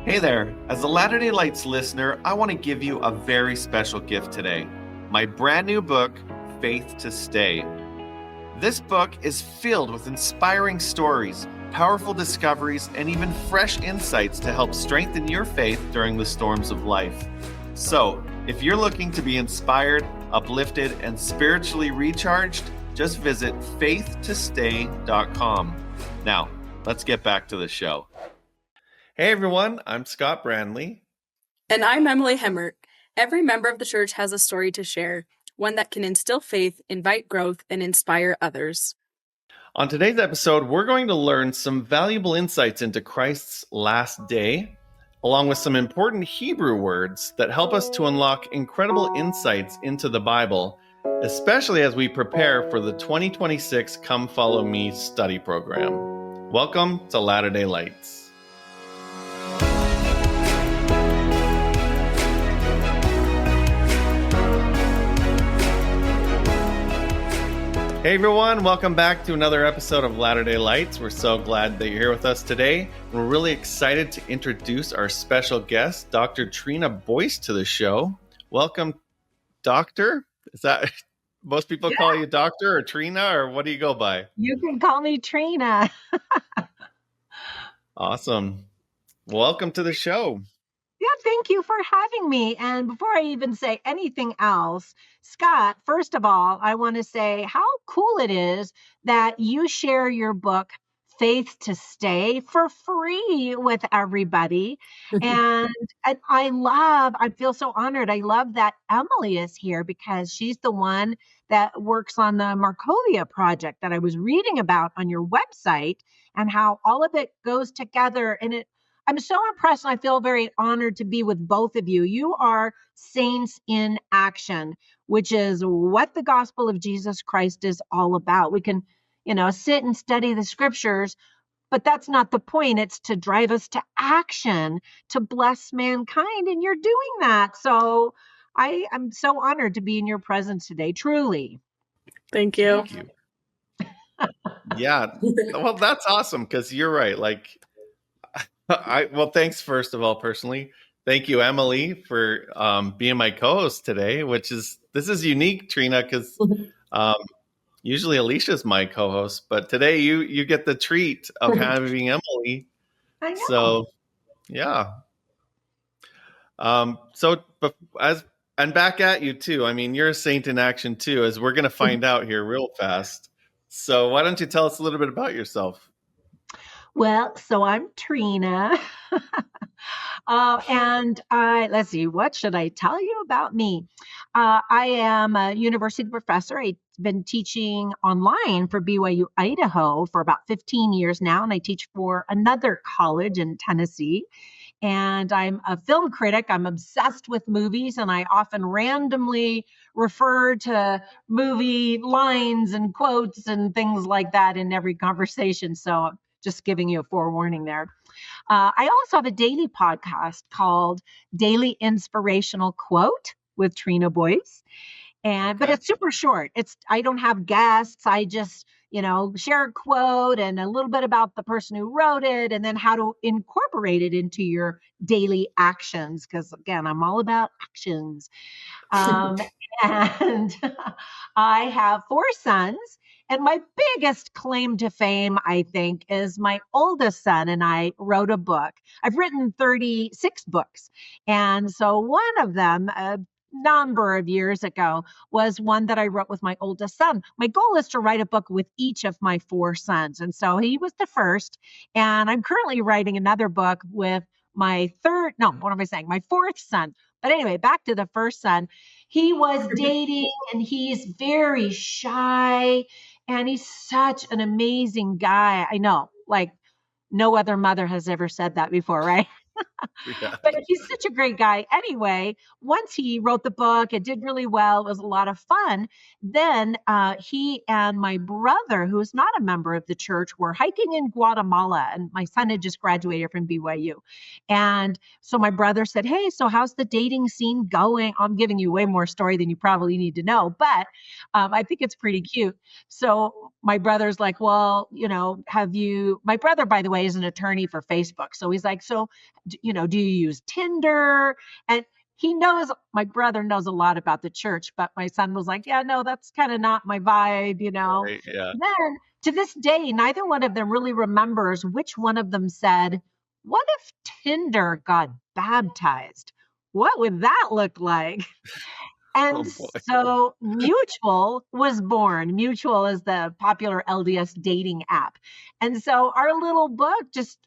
Hey there, as a Latter-day Lights listener, I want to give you a very special gift today. My brand new book, Faith to Stay. This book is filled with inspiring stories, powerful discoveries, and even fresh insights to help strengthen your faith during the storms of life. So, if you're looking to be inspired, uplifted, and spiritually recharged, just visit faithtostay.com. Now, let's get back to the show. Hey everyone, I'm Scott Brandley. And I'm Emily Hemmert. Every member of the church has a story to share, one that can instill faith, invite growth, and inspire others. On today's episode, we're going to learn some valuable insights into Christ's last day, along with some important Hebrew words that help us to unlock incredible insights into the Bible, especially as we prepare for the 2026 Come Follow Me study program. Welcome to Latter-day Lights. Hey everyone, welcome back to another episode of Latter-day Lights. We're so glad that you're here with us today. We're really excited to introduce our special guest, Dr. Trina Boice, to the show. Welcome, Doctor. Is that most people call you Doctor or Trina, or what do you go by? You can call me Trina. Awesome. Welcome to the show. Yeah, thank you for having me. And before I even say anything else, Scott, first of all, I want to say how cool it is that you share your book, Faith to Stay, for free with everybody. And I feel so honored. I love that Emily is here because she's the one that works on the Markovia project that I was reading about on your website and how all of it goes together. And I'm so impressed and I feel very honored to be with both of you. You are saints in action, which is what the gospel of Jesus Christ is all about. We can, sit and study the scriptures, but that's not the point. It's to drive us to action, to bless mankind. And you're doing that. So I'm so honored to be in your presence today, truly. Thank you. Thank you. Yeah, well, that's awesome because you're right. Thanks first of all, personally. Thank you, Emily, for being my co-host today. This is unique, Trina, because usually Alicia's my co-host, but today you get the treat of having Emily. I know. So, yeah. And back at you too. I mean, you're a saint in action too, as we're going to find out here real fast. So, why don't you tell us a little bit about yourself? Well, so I'm Trina. And let's see, what should I tell you about me? I am a university professor. I've been teaching online for BYU Idaho for about 15 years now, and I teach for another college in Tennessee. And I'm a film critic. I'm obsessed with movies, and I often randomly refer to movie lines and quotes and things like that in every conversation. So just giving you a forewarning there. I also have a daily podcast called Daily Inspirational Quote with Trina Boice. But it's super short. I don't have guests. I just, share a quote and a little bit about the person who wrote it and then how to incorporate it into your daily actions. Because again, I'm all about actions. And I have 4 sons. And my biggest claim to fame, I think, is my oldest son and I wrote a book. I've written 36 books. And so one of them, a number of years ago, was one that I wrote with my oldest son. My goal is to write a book with each of my 4 sons. And so he was the first. And I'm currently writing another book with my my 4th son. But anyway, back to the first son. He was dating and he's very shy and he's such an amazing guy. I know, like no other mother has ever said that before, right? Yeah. But he's such a great guy. Anyway, once he wrote the book, it did really well. It was a lot of fun. Then he and my brother, who is not a member of the church, were hiking in Guatemala. And my son had just graduated from BYU. And so my brother said, hey, so how's the dating scene going? I'm giving you way more story than you probably need to know, but I think it's pretty cute. So my brother's like, well, my brother, by the way, is an attorney for Facebook. So he's like, so, do you use Tinder? And my brother knows a lot about the church, but my son was like, yeah, no, that's kind of not my vibe. Right, yeah. Then to this day, neither one of them really remembers which one of them said, what if Tinder got baptized? What would that look like? Oh And boy. so Mutual was born. Mutual is the popular LDS dating app. And so our little book just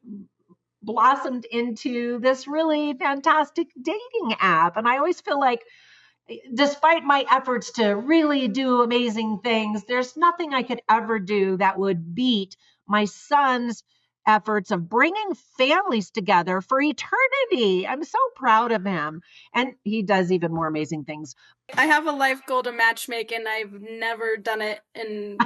blossomed into this really fantastic dating app. And I always feel like, despite my efforts to really do amazing things, there's nothing I could ever do that would beat my son's efforts of bringing families together for eternity. I'm so proud of him. And he does even more amazing things. I have a life goal to matchmake, and I've never done it, and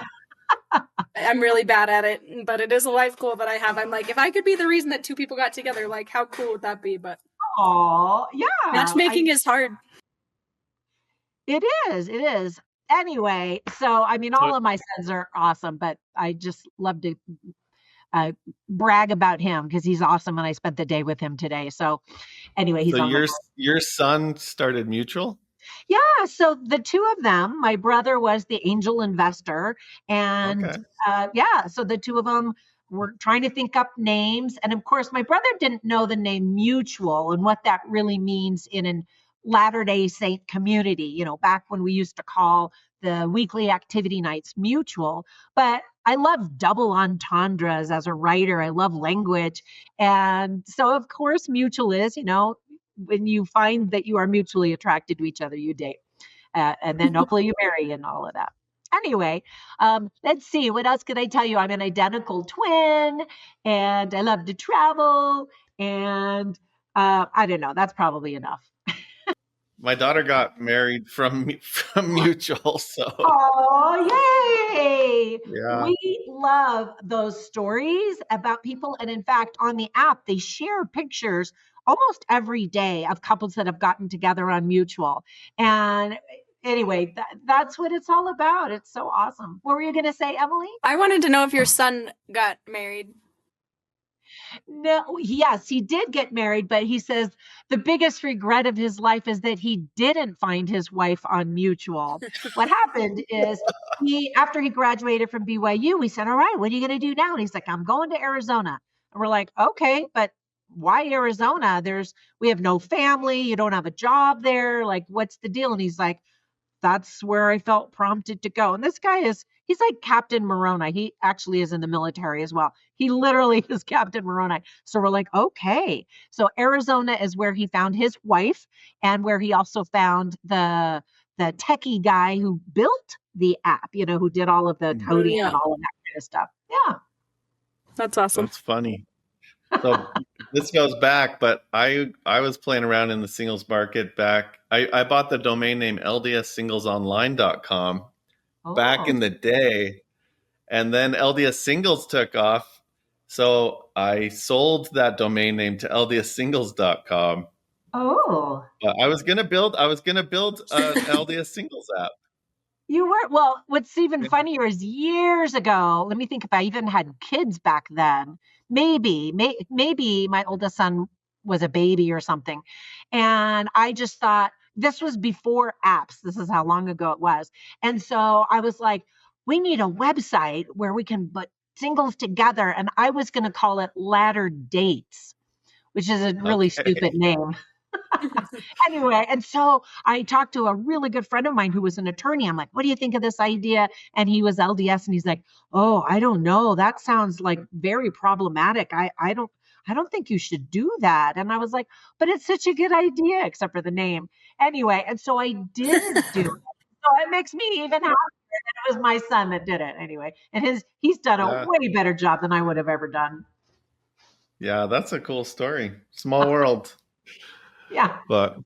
I'm really bad at it, but it is a life goal that I have. I'm like, if I could be the reason that two people got together, like, how cool would that be? But Oh, yeah. matchmaking is hard. It is. Anyway, so I mean, all of my sons are awesome, but I just love to brag about him because he's awesome, and I spent the day with him today. So anyway, he's So on my your son started Mutual? Yeah, so the two of them, my brother was the angel investor, and Okay. so the two of them were trying to think up names, and of course, my brother didn't know the name Mutual and what that really means in an Latter-day Saint community. Back when we used to call the weekly activity nights Mutual, but I love double entendres as a writer. I love language, and so of course, Mutual is, when you find that you are mutually attracted to each other, you date. And then hopefully you marry and all of that. Anyway, let's see. What else could I tell you? I'm an identical twin, and I love to travel. And I don't know. That's probably enough. My daughter got married from Mutual, so Oh, yay! yeah. We love those stories about people. And in fact, on the app, they share pictures almost every day of couples that have gotten together on Mutual. And anyway, that's what it's all about. It's so awesome. What were you going to say, Emily? I wanted to know if your son got married. No, yes, he did get married, but he says the biggest regret of his life is that he didn't find his wife on Mutual. What happened is after he graduated from BYU, we said, all right, what are you going to do now? And he's like, I'm going to Arizona. And we're like, okay, but why Arizona? We have no family. You don't have a job there. Like, what's the deal? And he's like, that's where I felt prompted to go. And this guy he's like Captain Moroni. He actually is in the military as well. He literally is Captain Moroni. So we're like, okay. So Arizona is where he found his wife, and where he also found the techie guy who built the app, who did all of the coding and all of that kind of stuff. Yeah. That's awesome. That's funny. So this goes back, but I was playing around in the singles market back. I bought the domain name ldssinglesonline.com back in the day, and then LDS Singles took off. So I sold that domain name to ldsingles.com. Oh. But I was gonna build an LDS Singles app. You were. Well, what's even funnier is years ago, let me think if I even had kids back then. Maybe my oldest son was a baby or something. And I just thought, this was before apps. This is how long ago it was. And so I was like, we need a website where we can put singles together. And I was going to call it Ladder Dates, which is a really stupid name. Anyway, and so I talked to a really good friend of mine who was an attorney. I'm like, what do you think of this idea? And he was LDS, and he's like, oh, I don't know. That sounds like very problematic. I don't think you should do that. And I was like, but it's such a good idea, except for the name. Anyway, and so I did do it. So it makes me even happier that it was my son that did it anyway. And he's done a way better job than I would have ever done. Yeah, that's a cool story. Small world. Yeah. But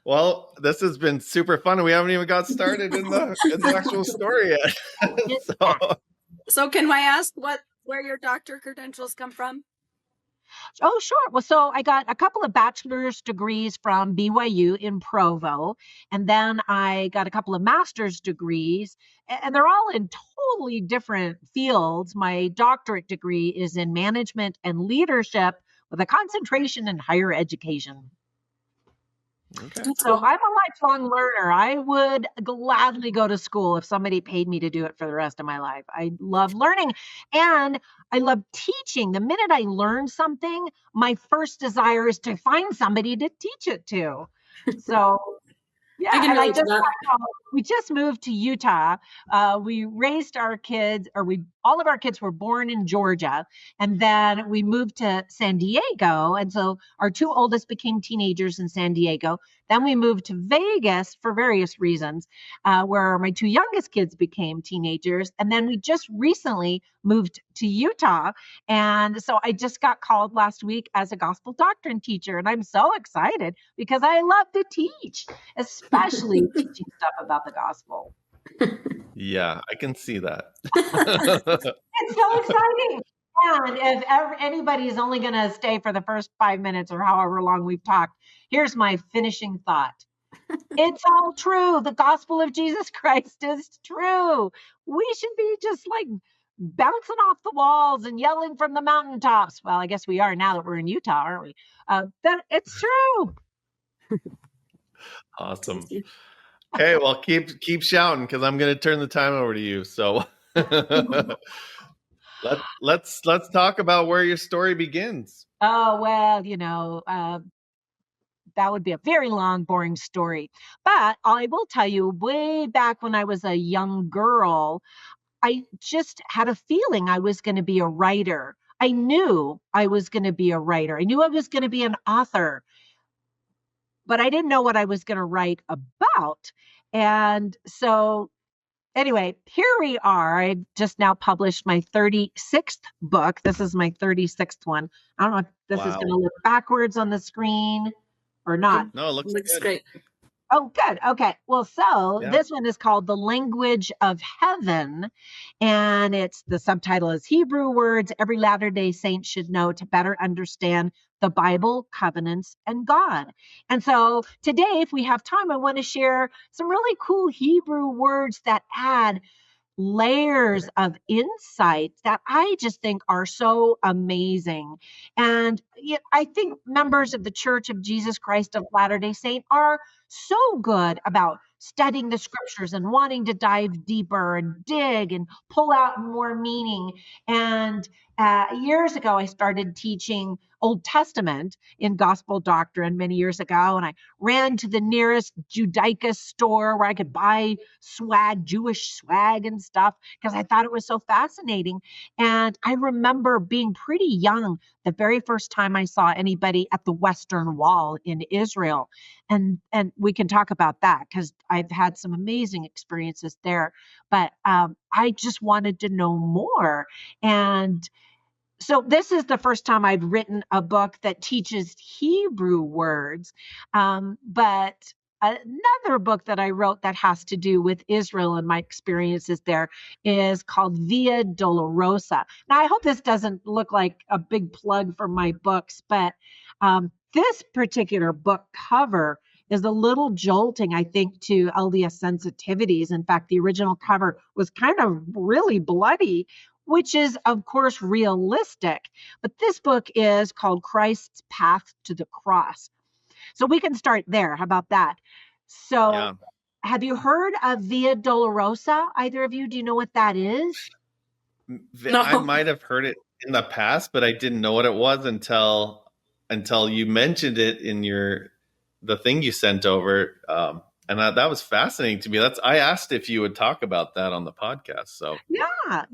well, this has been super fun. We haven't even got started in the actual story yet. So can I ask where your doctor credentials come from? Oh, sure. Well, so I got a couple of bachelor's degrees from BYU in Provo, and then I got a couple of master's degrees, and they're all in totally different fields. My doctorate degree is in management and leadership with a concentration in higher education. Okay. So I'm a lifelong learner. I would gladly go to school if somebody paid me to do it for the rest of my life. I love learning and I love teaching. The minute I learn something, my first desire is to find somebody to teach it to. So yeah, I can and I relate to just that. we just moved to Utah. We raised our kids, or all of our kids were born in Georgia, and then we moved to San Diego, and so our two oldest became teenagers in San Diego. Then we moved to Vegas for various reasons, where my two youngest kids became teenagers, and then we just recently moved to Utah, and so I just got called last week as a gospel doctrine teacher, and I'm so excited because I love to teach, especially teaching stuff about the gospel. Yeah, I can see that. It's so exciting. And if anybody is only going to stay for the first 5 minutes or however long we've talked, here's my finishing thought. It's all true. The gospel of Jesus Christ is true. We should be just like bouncing off the walls and yelling from the mountaintops. Well, I guess we are now that we're in Utah, aren't we? That it's true. Awesome. Okay, well, keep shouting because I'm going to turn the time over to you. So let's talk about where your story begins. Oh, well, that would be a very long, boring story. But I will tell you, way back when I was a young girl, I just had a feeling I was going to be a writer. I knew I was going to be a writer. I knew I was going to be an author, but I didn't know what I was going to write about. And so anyway, here we are. I just now published my 36th book. This is my 36th one. I don't know if this is going to look backwards on the screen or not. No, it looks great. Oh, good. Okay. Well, so this one is called The Language of Heaven. And the subtitle is Hebrew Words Every Latter-day Saint Should Know to Better Understand the Bible, Covenants, and God. And so today, if we have time, I want to share some really cool Hebrew words that add layers of insight that I just think are so amazing. And I think members of the Church of Jesus Christ of Latter-day Saint are so good about studying the scriptures and wanting to dive deeper and dig and pull out more meaning. And years ago, I started teaching Old Testament in gospel doctrine many years ago. And I ran to the nearest Judaica store where I could buy swag, Jewish swag and stuff, because I thought it was so fascinating. And I remember being pretty young the very first time I saw anybody at the Western Wall in Israel. And we can talk about that because I've had some amazing experiences there. But I just wanted to know more. And so this is the first time I've written a book that teaches Hebrew words. But another book that I wrote that has to do with Israel and my experiences there is called Via Dolorosa. Now, I hope this doesn't look like a big plug for my books, but this particular book cover is a little jolting, I think, to LDS sensitivities. In fact, the original cover was kind of really bloody, which is, of course, realistic. But this book is called Christ's Path to the Cross. So we can start there. How about that? So have you heard of Via Dolorosa? Either of you? Do you know what that is? No. I might have heard it in the past, but I didn't know what it was until you mentioned it in the thing you sent over. And that was fascinating to me. I asked if you would talk about that on the podcast. So yeah.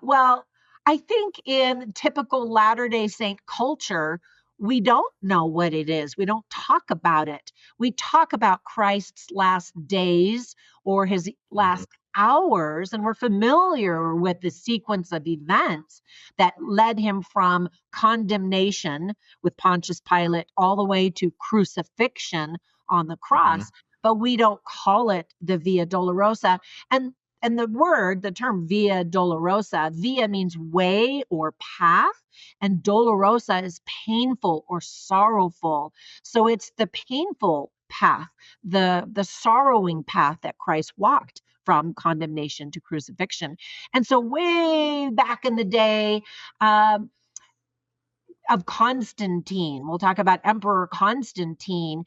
Well, I think in typical Latter-day Saint culture, we don't know what it is. We don't talk about it. We talk about Christ's last days or his last hours, and we're familiar with the sequence of events that led him from condemnation with Pontius Pilate all the way to crucifixion on the cross. But we don't call it the Via Dolorosa. And the term Via Dolorosa, via means way or path, and Dolorosa is painful or sorrowful. So it's the painful path, the sorrowing path that Christ walked from condemnation to crucifixion. And so way back in the day, of Constantine. We'll talk about Emperor Constantine.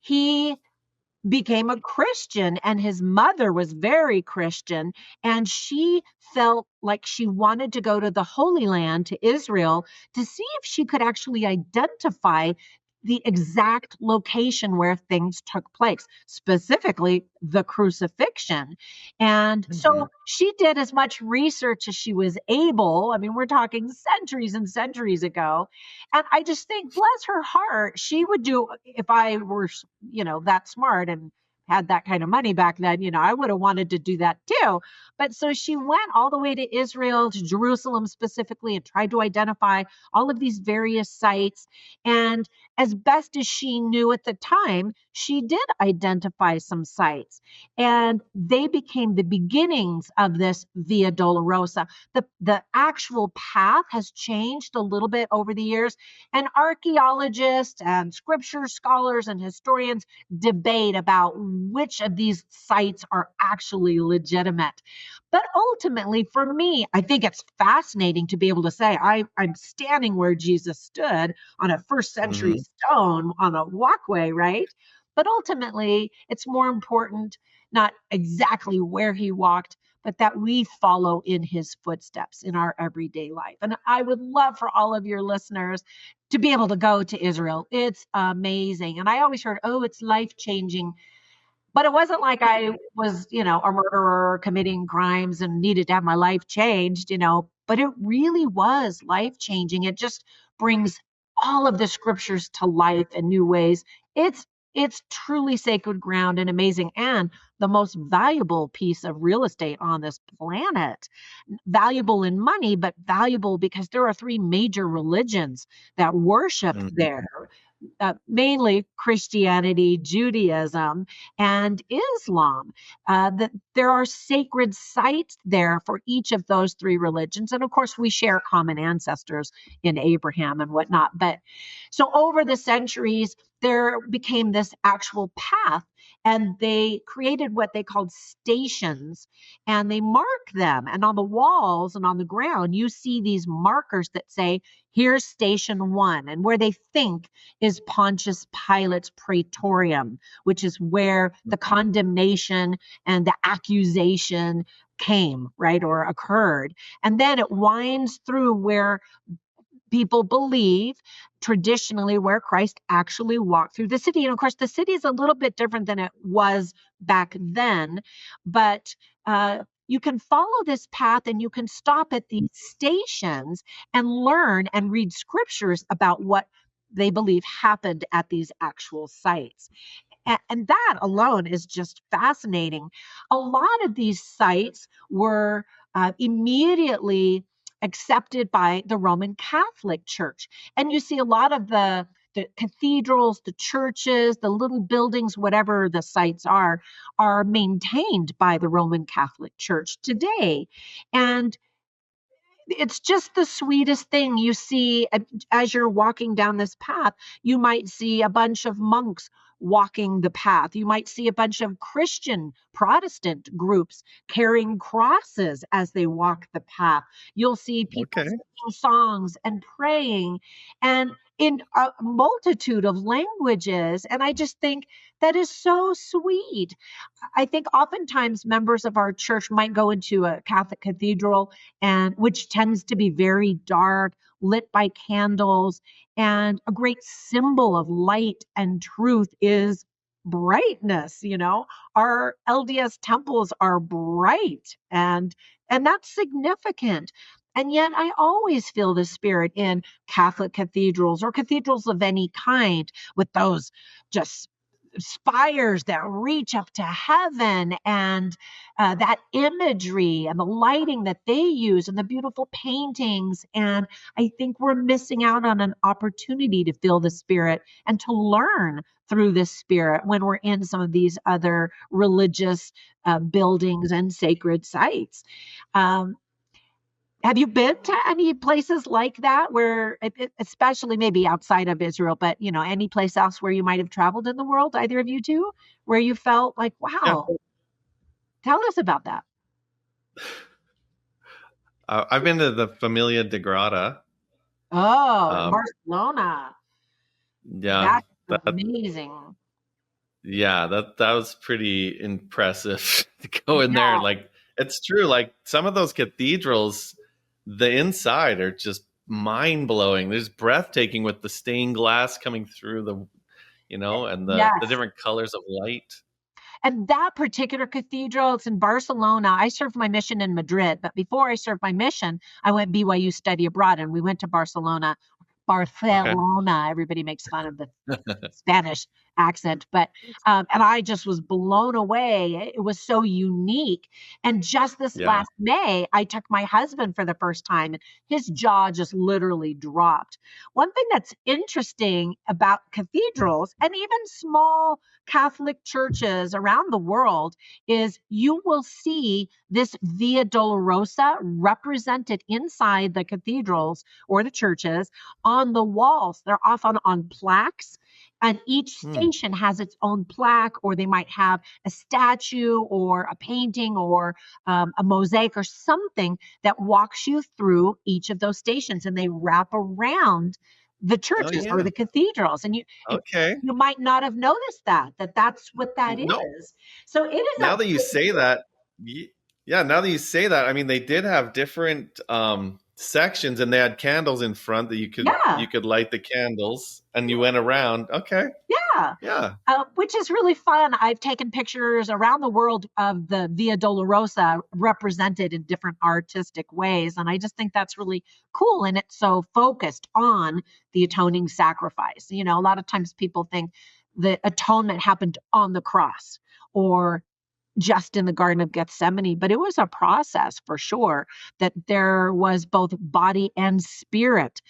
He became a Christian, and his mother was very Christian, and she felt like she wanted to go to the Holy Land, to Israel, to see if she could actually identify the exact location where things took place, specifically the crucifixion. And so she did as much research as she was able. I mean, we're talking centuries and centuries ago. And I just think, bless her heart, she would do, if I were, that smart and had that kind of money back then, I would have wanted to do that too. But so she went all the way to Israel, to Jerusalem specifically, and tried to identify all of these various sites. And as best as she knew at the time, she did identify some sites. And they became the beginnings of this Via Dolorosa. The actual path has changed a little bit over the years. And archaeologists and scripture scholars and historians debate about which of these sites are actually legitimate. But ultimately, for me, I think it's fascinating to be able to say, I'm standing where Jesus stood on a first century stone on a walkway, right? But ultimately, it's more important not exactly where he walked, but that we follow in his footsteps in our everyday life. And I would love for all of your listeners to be able to go to Israel. It's amazing. And I always heard, oh, it's life-changing. But it wasn't like I was, a murderer committing crimes and needed to have my life changed, but it really was life-changing. It just brings all of the scriptures to life in new ways. It's truly sacred ground and amazing, and the most valuable piece of real estate on this planet. Valuable in money, but valuable because there are three major religions that worship there. Mainly Christianity, Judaism, and Islam. That there are sacred sites there for each of those three religions. And of course, we share common ancestors in Abraham and whatnot. But so over the centuries, there became this actual path, and they created what they called stations, and they mark them. And on the walls and on the ground, you see these markers that say, here's station 1, and where they think is Pontius Pilate's praetorium, which is where the condemnation and the accusation came, right, or occurred. And then it winds through where people believe traditionally where Christ actually walked through the city. And of course, the city is a little bit different than it was back then, but you can follow this path and you can stop at these stations and learn and read scriptures about what they believe happened at these actual sites. And that alone is just fascinating. A lot of these sites were immediately accepted by the Roman Catholic Church. And you see a lot of the cathedrals, the churches, the little buildings, whatever the sites are maintained by the Roman Catholic Church today. And it's just the sweetest thing. You see, as you're walking down this path, you might see a bunch of monks walking the path. You might see a bunch of Christian Protestant groups carrying crosses as they walk the path. You'll see people singing songs and praying, and in a multitude of languages. And I just think that is so sweet. I think oftentimes members of our church might go into a Catholic cathedral, and which tends to be very dark, lit by candles. And a great symbol of light and truth is brightness. Our LDS temples are bright, and that's significant. And yet I always feel the spirit in Catholic cathedrals or cathedrals of any kind, with those just spires that reach up to heaven, and that imagery and the lighting that they use and the beautiful paintings. And I think we're missing out on an opportunity to feel the spirit and to learn through the spirit when we're in some of these other religious buildings and sacred sites. Have you been to any places like that where, especially maybe outside of Israel, but any place else where you might have traveled in the world, either of you two, where you felt like, wow, tell us about that. I've been to the Familia de Grata Oh, in Um, Barcelona. yeah, That's that amazing. yeah, that was pretty impressive to go in there. Yeah. Like, it's true. Like, some of those cathedrals, the inside are just mind blowing. There's breathtaking with the stained glass coming through and the Yes. different colors of light. And that particular cathedral, it's in Barcelona. I served my mission in Madrid, but before I served my mission, I went BYU study abroad and we went to Barcelona. Okay. Barcelona. Everybody makes fun of the Spanish accent, but and I just was blown away. It was so unique. And just this Yeah. last May, I took my husband for the first time, and his jaw just literally dropped. One thing that's interesting about cathedrals and even small Catholic churches around the world is you will see this Via Dolorosa represented inside the cathedrals or the churches on the walls. They're often on plaques, and each Hmm. station has its own plaque, or they might have a statue or a painting or a mosaic or something that walks you through each of those stations, and they wrap around the Oh churches or yeah. the cathedrals. And Okay. you might not have noticed that that's what that No, is. So it is a now that you say that, yeah, now that you say that, I mean, they did have different sections, and they had candles in front that yeah, you could light the candles, and you went around. Okay, yeah. yeah, Which is really fun. I've taken pictures around the world of the Via Dolorosa represented in different artistic ways. And I just think that's really cool. And it's so focused on the atoning sacrifice. You know, a lot of times people think the atonement happened on the cross or just in the Garden of Gethsemane, but it was a process for sure that there was both body and spirit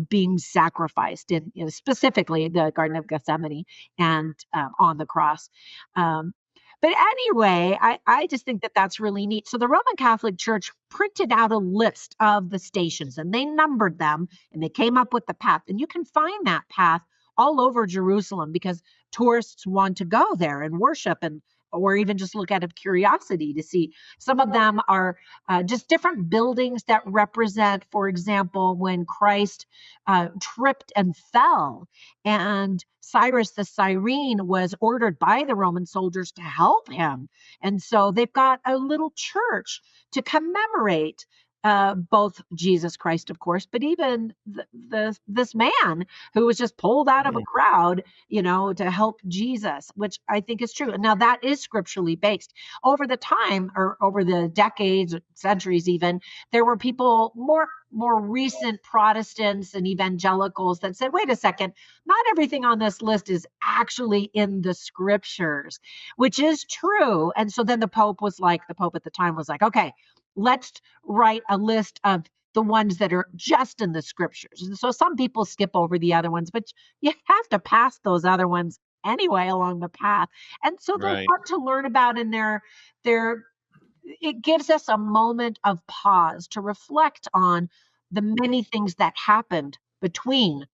being sacrificed in, specifically the Garden of Gethsemane and on the cross. Um, but anyway, I just think that that's really neat. So the Roman Catholic Church printed out a list of the stations and they numbered them and they came up with the path. And you can find that path all over Jerusalem because tourists want to go there and worship and or even just look out of curiosity to see. Some of them are just different buildings that represent, for example, when Christ tripped and fell, and Cyrus the Cyrene was ordered by the Roman soldiers to help him. And so they've got a little church to commemorate both Jesus Christ, of course, but even this man who was just pulled out of a hmm, crowd, to help Jesus, which I think is true. And now that is scripturally based. Over the time, or over the decades, centuries even, there were people more recent Protestants and evangelicals that said, wait a second, not everything on this list is actually in the scriptures, which is true. And so then the Pope at the time was like, okay, let's write a list of the ones that are just in the scriptures. And so some people skip over the other ones, but you have to pass those other ones anyway along the path. And so they're right. fun to learn about, and they're it gives us a moment of pause to reflect on the many things that happened between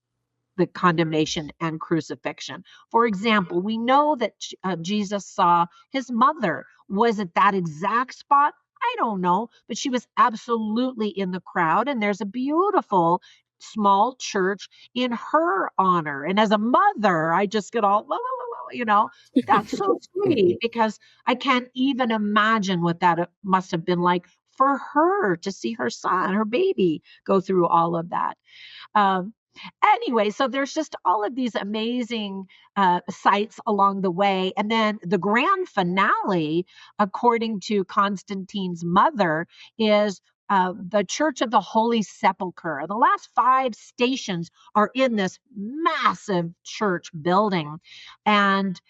the condemnation and crucifixion. For example, we know that Jesus saw his mother was at that exact spot. I don't know, but she was absolutely in the crowd. And there's a beautiful small church in her honor. And as a mother, I just get all, that's so sweet because I can't even imagine what that must have been like for her to see her son, her baby, go through all of that. Um, anyway, so there's just all of these amazing sites along the way. And then the grand finale, according to Constantine's mother, is the Church of the Holy Sepulchre. The last 5 stations are in this massive church building. And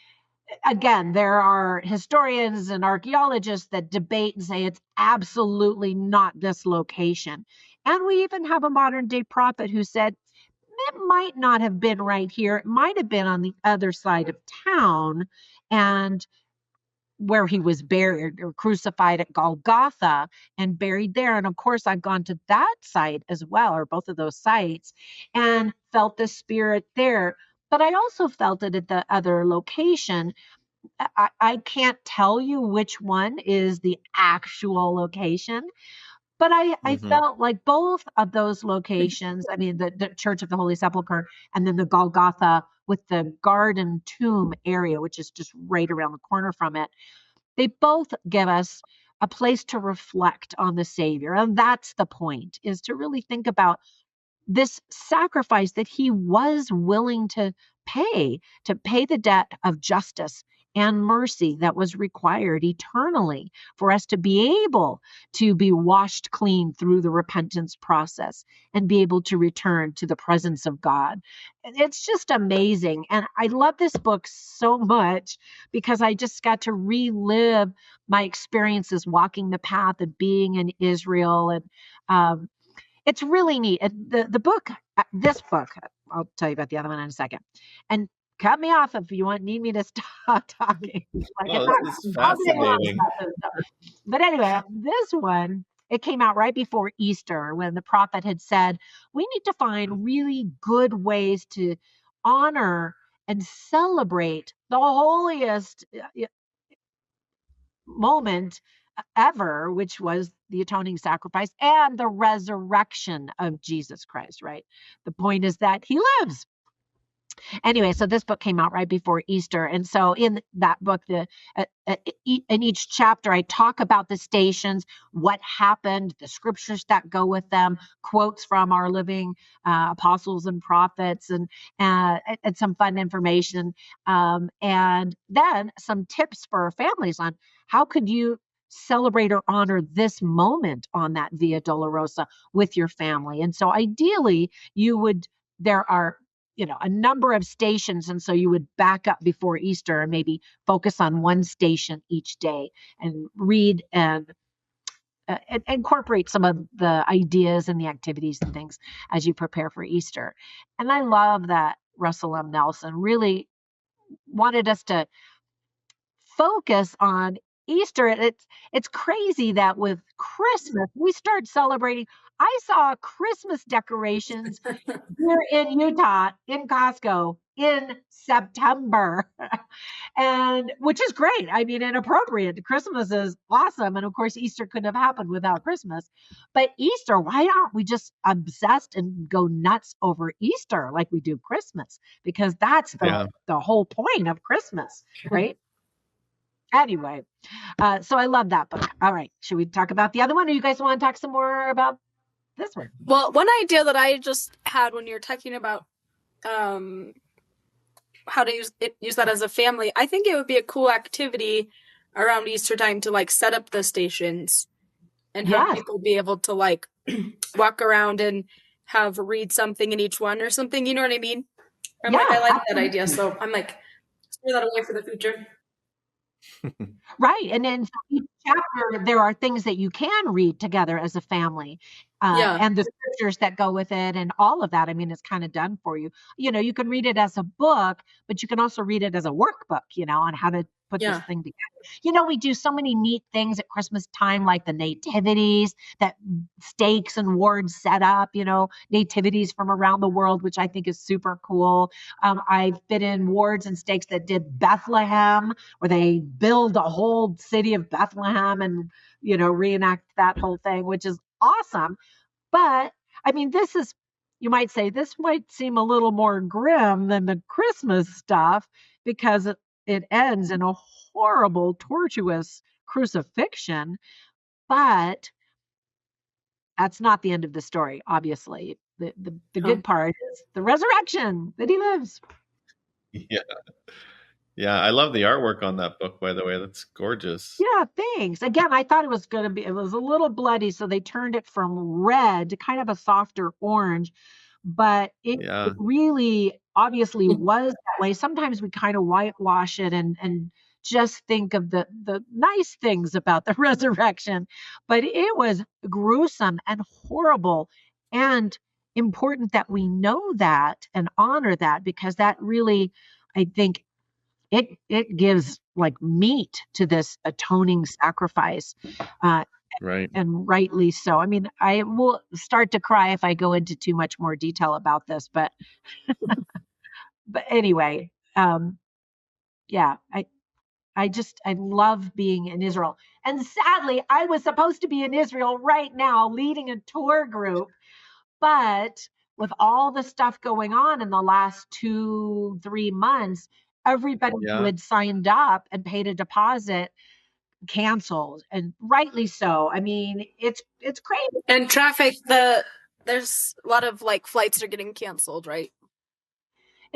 again, there are historians and archaeologists that debate and say it's absolutely not this location. And we even have a modern day prophet who said it might not have been right here. It might have been on the other side of town and where he was buried or crucified at Golgotha and buried there. And of course, I've gone to that site as well, or both of those sites, and felt the spirit there. But I also felt it at the other location. I can't tell you which one is the actual location, But I Hmm. felt like both of those locations, I mean, the Church of the Holy Sepulchre and then the Golgotha with the garden tomb area, which is just right around the corner from it, they both give us a place to reflect on the Savior. And that's the point, is to really think about this sacrifice that he was willing to pay the debt of justice and mercy that was required eternally for us to be able to be washed clean through the repentance process and be able to return to the presence of God. It's just amazing. And I love this book so much because I just got to relive my experiences walking the path of being in Israel. And it's really neat. And the book, this book, I'll tell you about the other one in a second. And cut me off if you need me to stop talking. I can Oh, talk this is all day long fascinating. about this stuff. But anyway, this one, it came out right before Easter when the prophet had said, we need to find really good ways to honor and celebrate the holiest moment ever, which was the atoning sacrifice and the resurrection of Jesus Christ, right? The point is that he lives. Anyway, so this book came out right before Easter. And so in that book, in each chapter, I talk about the stations, what happened, the scriptures that go with them, quotes from our living apostles and prophets, and some fun information. And then some tips for families on how could you celebrate or honor this moment on that Via Dolorosa with your family. And so ideally, there are a number of stations. And so you would back up before Easter and maybe focus on one station each day and read and incorporate some of the ideas and the activities and things as you prepare for Easter. And I love that Russell M. Nelson really wanted us to focus on Easter. It's crazy that with Christmas, we start celebrating. I saw Christmas decorations here in Utah, in Costco, in September, and which is great. I mean, and appropriate. Christmas is awesome. And of course, Easter couldn't have happened without Christmas. But Easter, why aren't we just obsessed and go nuts over Easter like we do Christmas? Because that's Yeah. the whole point of Christmas, right? Anyway, so I love that book. All right. Should we talk about the other one, or you guys want to talk some more about this one? Well, one idea that I just had when you're talking about how to use that as a family, I think it would be a cool activity around Easter time to like set up the stations and have Yes. people be able to like walk around and have read something in each one or something. You know what I mean? I'm like, I like that idea. So I'm like, store that away for the future. Right. And then each chapter, there are things that you can read together as a family, Yeah. and the scriptures that go with it and all of that. I mean, it's kind of done for you. You can read it as a book, but you can also read it as a workbook, on how to put this thing together. We do so many neat things at Christmas time, like the nativities that stakes and wards set up, nativities from around the world, which I think is super cool. I've been in wards and stakes that did Bethlehem, where they build a whole city of Bethlehem and, reenact that whole thing, which is awesome. But I mean, you might say this might seem a little more grim than the Christmas stuff because it ends in a horrible, tortuous crucifixion. But that's not the end of the story, obviously. The good part is the resurrection, that he lives. Yeah. Yeah, I love the artwork on that book, by the way. That's gorgeous. Yeah, thanks. Again, I thought it was a little bloody, so they turned it from red to kind of a softer orange, but it really obviously was that way. Sometimes we kind of whitewash it and just think of the nice things about the resurrection, but it was gruesome and horrible, and important that we know that and honor that, because that really, I think, it gives like meat to this atoning sacrifice, Right. and rightly so. I mean, I will start to cry if I go into too much more detail about this, but but anyway, yeah, I love being in Israel. And sadly, I was supposed to be in Israel right now leading a tour group. But with all the stuff going on in the last 2-3 months, everybody who Yeah. had signed up and paid a deposit canceled, and rightly so. I mean, it's crazy. And traffic, there's a lot of like flights are getting canceled, right?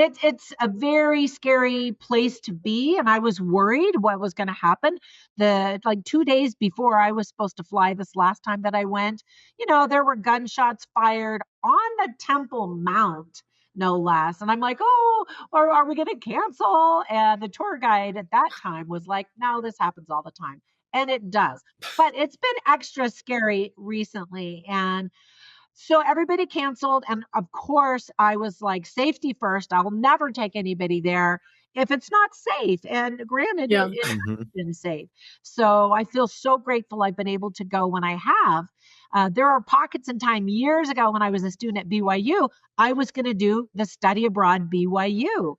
It's a very scary place to be, and I was worried what was going to happen. The like 2 days before I was supposed to fly this last time that I went, there were gunshots fired on the Temple Mount, no less. And I'm like, oh, or are we going to cancel? And the tour guide at that time was like, no, this happens all the time, and it does. But it's been extra scary recently, and so everybody canceled. And of course, I was like, safety first. I'll never take anybody there if it's not safe. And granted, Yeah. it has Mm-hmm. been safe. So I feel so grateful I've been able to go when I have. There are pockets in time years ago when I was a student at BYU, I was going to do the study abroad BYU.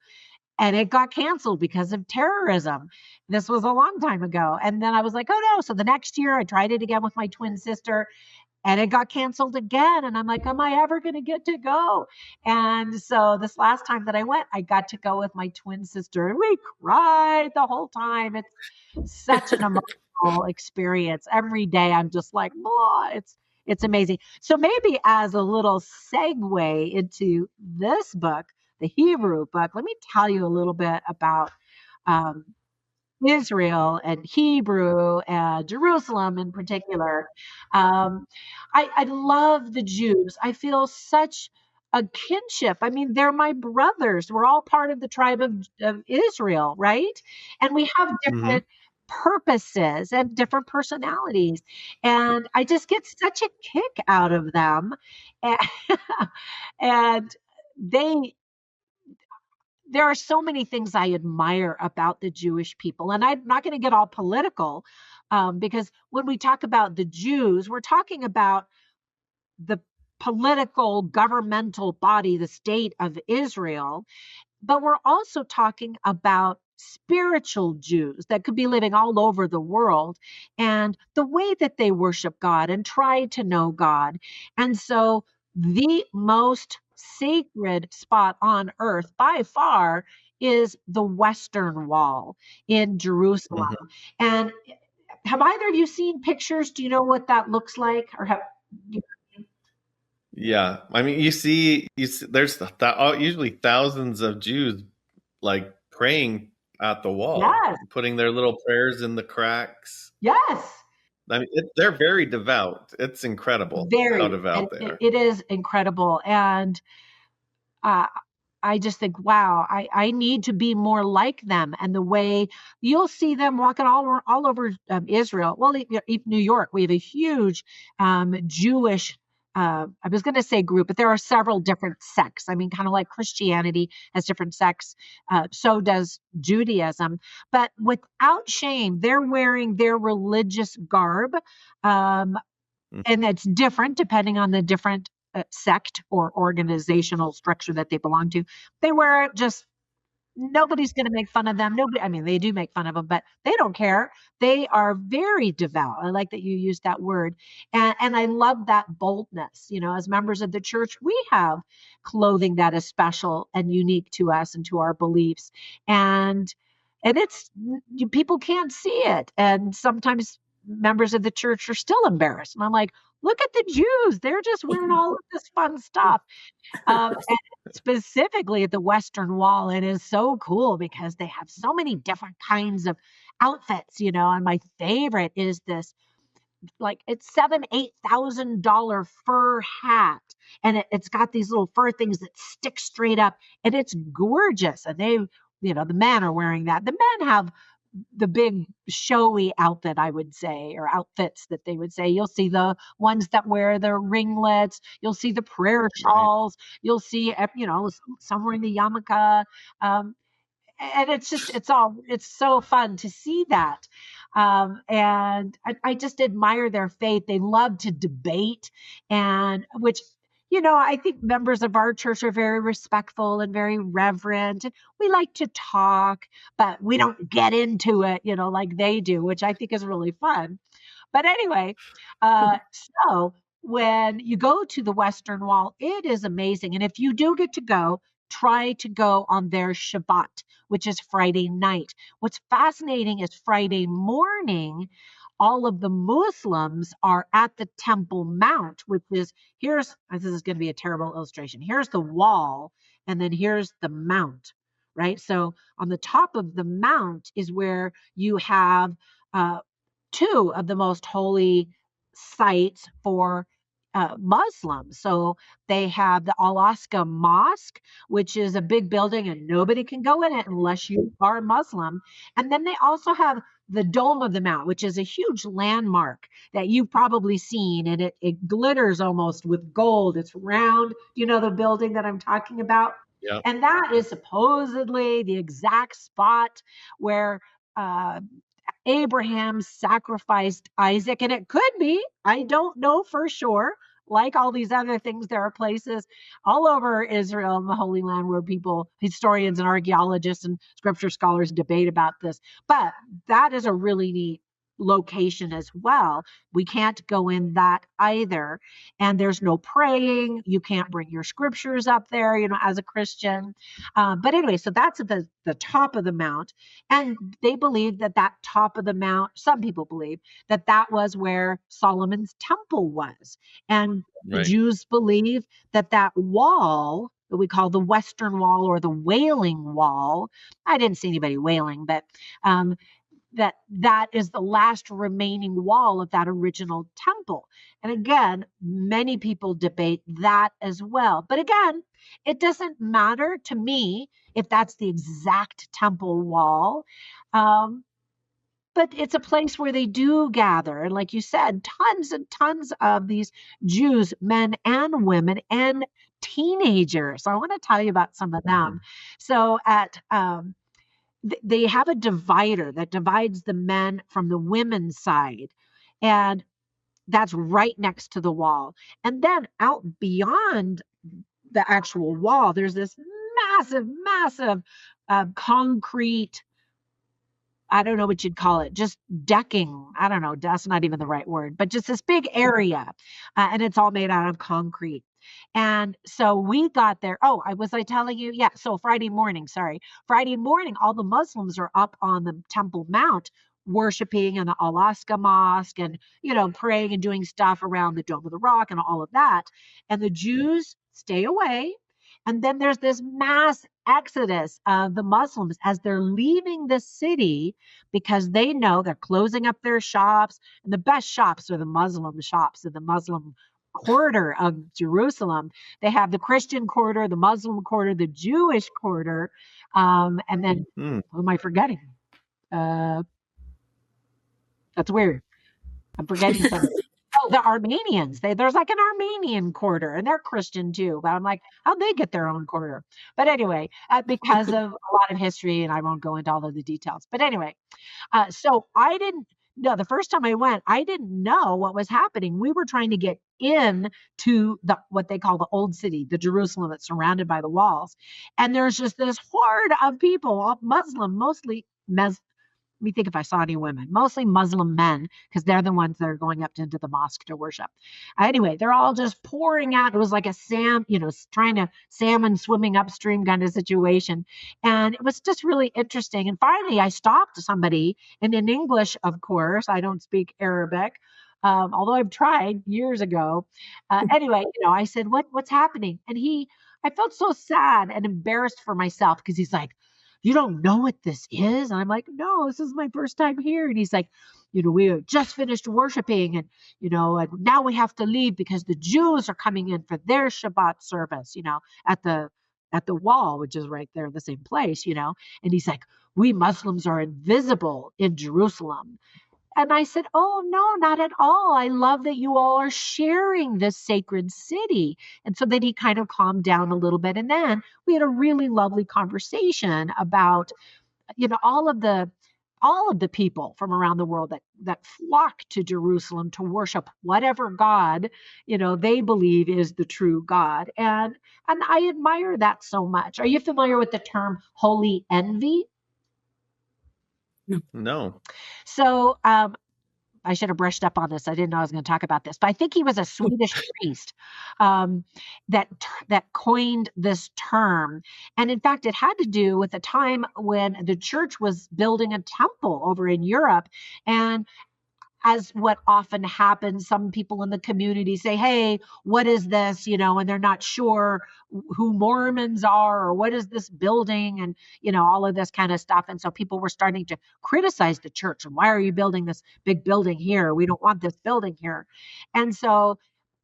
And it got canceled because of terrorism. This was a long time ago. And then I was like, oh no. So the next year I tried it again with my twin sister, and it got canceled again. And I'm like, am I ever going to get to go? And so this last time that I went, I got to go with my twin sister, and we cried the whole time. It's such an emotional experience. Every day I'm just like, oh, it's amazing. So maybe as a little segue into this book, the Hebrew book, let me tell you a little bit about um, Israel and Hebrew and Jerusalem in particular. Um, I love the Jews. I feel such a kinship. I mean, they're my brothers. We're all part of the tribe of Israel, right? And we have Mm-hmm. different purposes and different personalities. And I just get such a kick out of them. And, and they there are so many things I admire about the Jewish people. And I'm not going to get all political, because when we talk about the Jews, we're talking about the political governmental body, the state of Israel, but we're also talking about spiritual Jews that could be living all over the world, and the way that they worship God and try to know God. And so the most sacred spot on earth by far is the Western Wall in Jerusalem. Mm-hmm. And have either of you seen pictures? Do you know what that looks like? Or have you? Yeah, I mean, you see there's usually thousands of Jews like praying at the wall, Yes, putting their little prayers in the cracks. yes. I mean, they're very devout. It's incredible how Very. devout they are. It is incredible. And uh, I just think, wow, I need to be more like them. And the way you'll see them walking all over Israel. Well, even New York, we have a huge Jewish, I was going to say group, but there are several different sects. I mean, kind of like Christianity has different sects, so does Judaism. But without shame, they're wearing their religious garb. Um, Mm. and that's different depending on the different sect or organizational structure that they belong to. They wear it just, nobody's going to make fun of them. Nobody, I mean, they do make fun of them, but they don't care. They are very devout. I like that you used that word. And I love that boldness. As members of the church, we have clothing that is special and unique to us and to our beliefs. And it's, people can't see it. And sometimes members of the church are still embarrassed. And I'm like, look at the Jews. They're just wearing all of this fun stuff. And specifically at the Western Wall, it is so cool because they have so many different kinds of outfits, and my favorite is this, like, it's $8,000 fur hat, and it's got these little fur things that stick straight up, and it's gorgeous. And the men are wearing that. The men have the big showy outfit, I would say, or outfits that they would say. You'll see the ones that wear the ringlets. You'll see the prayer Right. shawls. You'll see, some wearing the yarmulke. And it's so fun to see that. And I just admire their faith. They love to debate, and which, I think members of our church are very respectful and very reverent. And we like to talk, but we don't get into it, like they do, which I think is really fun. But anyway, so when you go to the Western Wall, it is amazing. And if you do get to go, try to go on their Shabbat, which is Friday night. What's fascinating is Friday morning, all of the Muslims are at the Temple Mount, which is this is going to be a terrible illustration. Here's the wall, and then here's the mount, right? So on the top of the mount is where you have uh, two of the most holy sites for Muslims. So they have the Al-Aqsa Mosque, which is a big building and nobody can go in it unless you are Muslim. And then they also have the Dome of the Mount, which is a huge landmark that you've probably seen, and it glitters almost with gold. It's round. You know the building that I'm talking about? Yeah. And that is supposedly the exact spot where uh, Abraham sacrificed Isaac, and it could be, I don't know for sure. Like all these other things, there are places all over Israel and the Holy Land where historians and archaeologists and scripture scholars debate about this. But that is a really neat location as well. We can't go in that either. And there's no praying. You can't bring your scriptures up there, as a Christian. But anyway, so that's at the top of the mount. And they believe that top of the mount, some people believe that was where Solomon's temple was. And the Right. Jews believe that wall that we call the Western Wall or the Wailing Wall, I didn't see anybody wailing, but that is the last remaining wall of that original temple. And again, many people debate that as well. But again, it doesn't matter to me if that's the exact temple wall. But it's a place where they do gather. And like you said, tons and tons of these Jews, men and women and teenagers. So I want to tell you about some of them. So they have a divider that divides the men from the women's side. And that's right next to the wall. And then out beyond the actual wall, there's this massive concrete, I don't know what you'd call it, just decking. I don't know. That's not even the right word, but just this big area. And it's all made out of concrete. And so we got there. Oh, was I telling you? Yeah. So Friday morning, all the Muslims are up on the Temple Mount worshiping in the Al-Aqsa Mosque and, praying and doing stuff around the Dome of the Rock and all of that. And the Jews stay away. And then there's this mass exodus of the Muslims as they're leaving the city because they know they're closing up their shops. And the best shops are the Muslim shops in the Muslim quarter of Jerusalem. They have the Christian quarter, the Muslim quarter, the Jewish quarter. And then, who am I forgetting? That's weird. I'm forgetting something. Oh, the Armenians. There's like an Armenian quarter, and they're Christian too. But I'm like, how'd they get their own quarter? But anyway, because of a lot of history, and I won't go into all of the details. But anyway, so I didn't know the first time I went, I didn't know what was happening. We were trying to get in to what they call the old city, the Jerusalem that's surrounded by the walls. And there's just this horde of people, all Muslim, mostly let me think if I saw any women, mostly Muslim men, because they're the ones that are going up into the mosque to worship. Anyway, they're all just pouring out. It was like a salmon swimming upstream kind of situation. And it was just really interesting. And finally, I stopped somebody, and in English, of course, I don't speak Arabic, although I've tried years ago. Anyway, I said, what's happening? And I felt so sad and embarrassed for myself because he's like, you don't know what this is? And I'm like, no, this is my first time here. And he's like, we just finished worshiping and, and now we have to leave because the Jews are coming in for their Shabbat service, at the wall, which is right there in the same place, And he's like, we Muslims are invisible in Jerusalem. And I said, oh, no, not at all. I love that you all are sharing this sacred city. And so then he kind of calmed down a little bit. And then we had a really lovely conversation about, all of the all of the people from around the world that flock to Jerusalem to worship whatever God, they believe is the true God. And I admire that so much. Are you familiar with the term holy envy? No. So I should have brushed up on this. I didn't know I was going to talk about this, but I think he was a Swedish priest that coined this term. And in fact, it had to do with the time when the church was building a temple over in Europe. And as what often happens, some people in the community say, hey, what is this? And they're not sure who Mormons are or what is this building and, all of this kind of stuff. And so people were starting to criticize the church. And why are you building this big building here? We don't want this building here. And so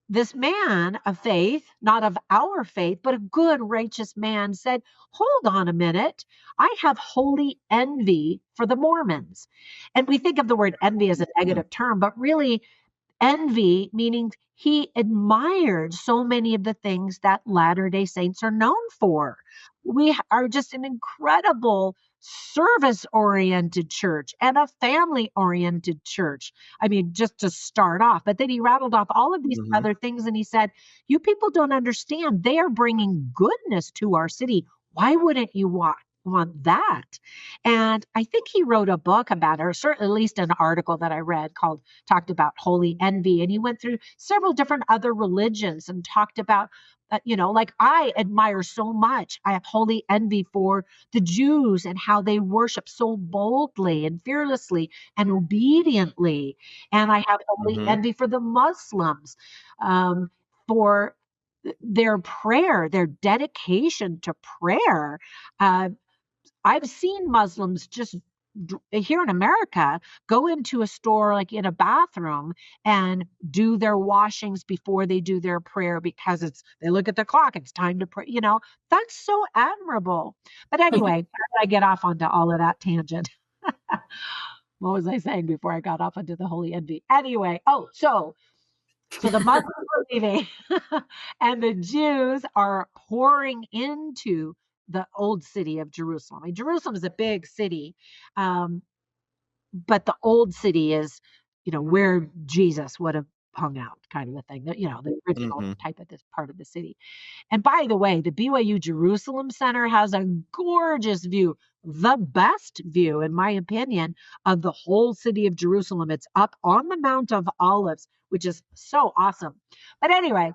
this man of faith, not of our faith, but a good, righteous man said, hold on a minute. I have holy envy for the Mormons. And we think of the word envy as a negative term, but really envy meaning he admired so many of the things that Latter-day Saints are known for. We are just an incredible service-oriented church and a family-oriented church. I mean, just to start off. But then he rattled off all of these other things and he said, you people don't understand. They are bringing goodness to our city. Why wouldn't you want that? And I think he wrote a book about it, or certainly at least an article that I read talked about holy envy. And he went through several different other religions and talked about, like I admire so much. I have holy envy for the Jews and how they worship so boldly and fearlessly and obediently. And I have holy envy for the Muslims, for their prayer, their dedication to prayer. I've seen Muslims just here in America go into a store, like in a bathroom, and do their washings before they do their prayer because they look at the clock, it's time to pray. That's so admirable. But anyway, I get off onto all of that tangent. What was I saying before I got off onto the holy envy? Anyway, so the Muslims are leaving and the Jews are pouring into the old city of Jerusalem. I mean, Jerusalem is a big city, but the old city is, where Jesus would have hung out, kind of a thing. The original type of this part of the city. And by the way, the BYU Jerusalem Center has a gorgeous view, the best view, in my opinion, of the whole city of Jerusalem. It's up on the Mount of Olives, which is so awesome. But anyway,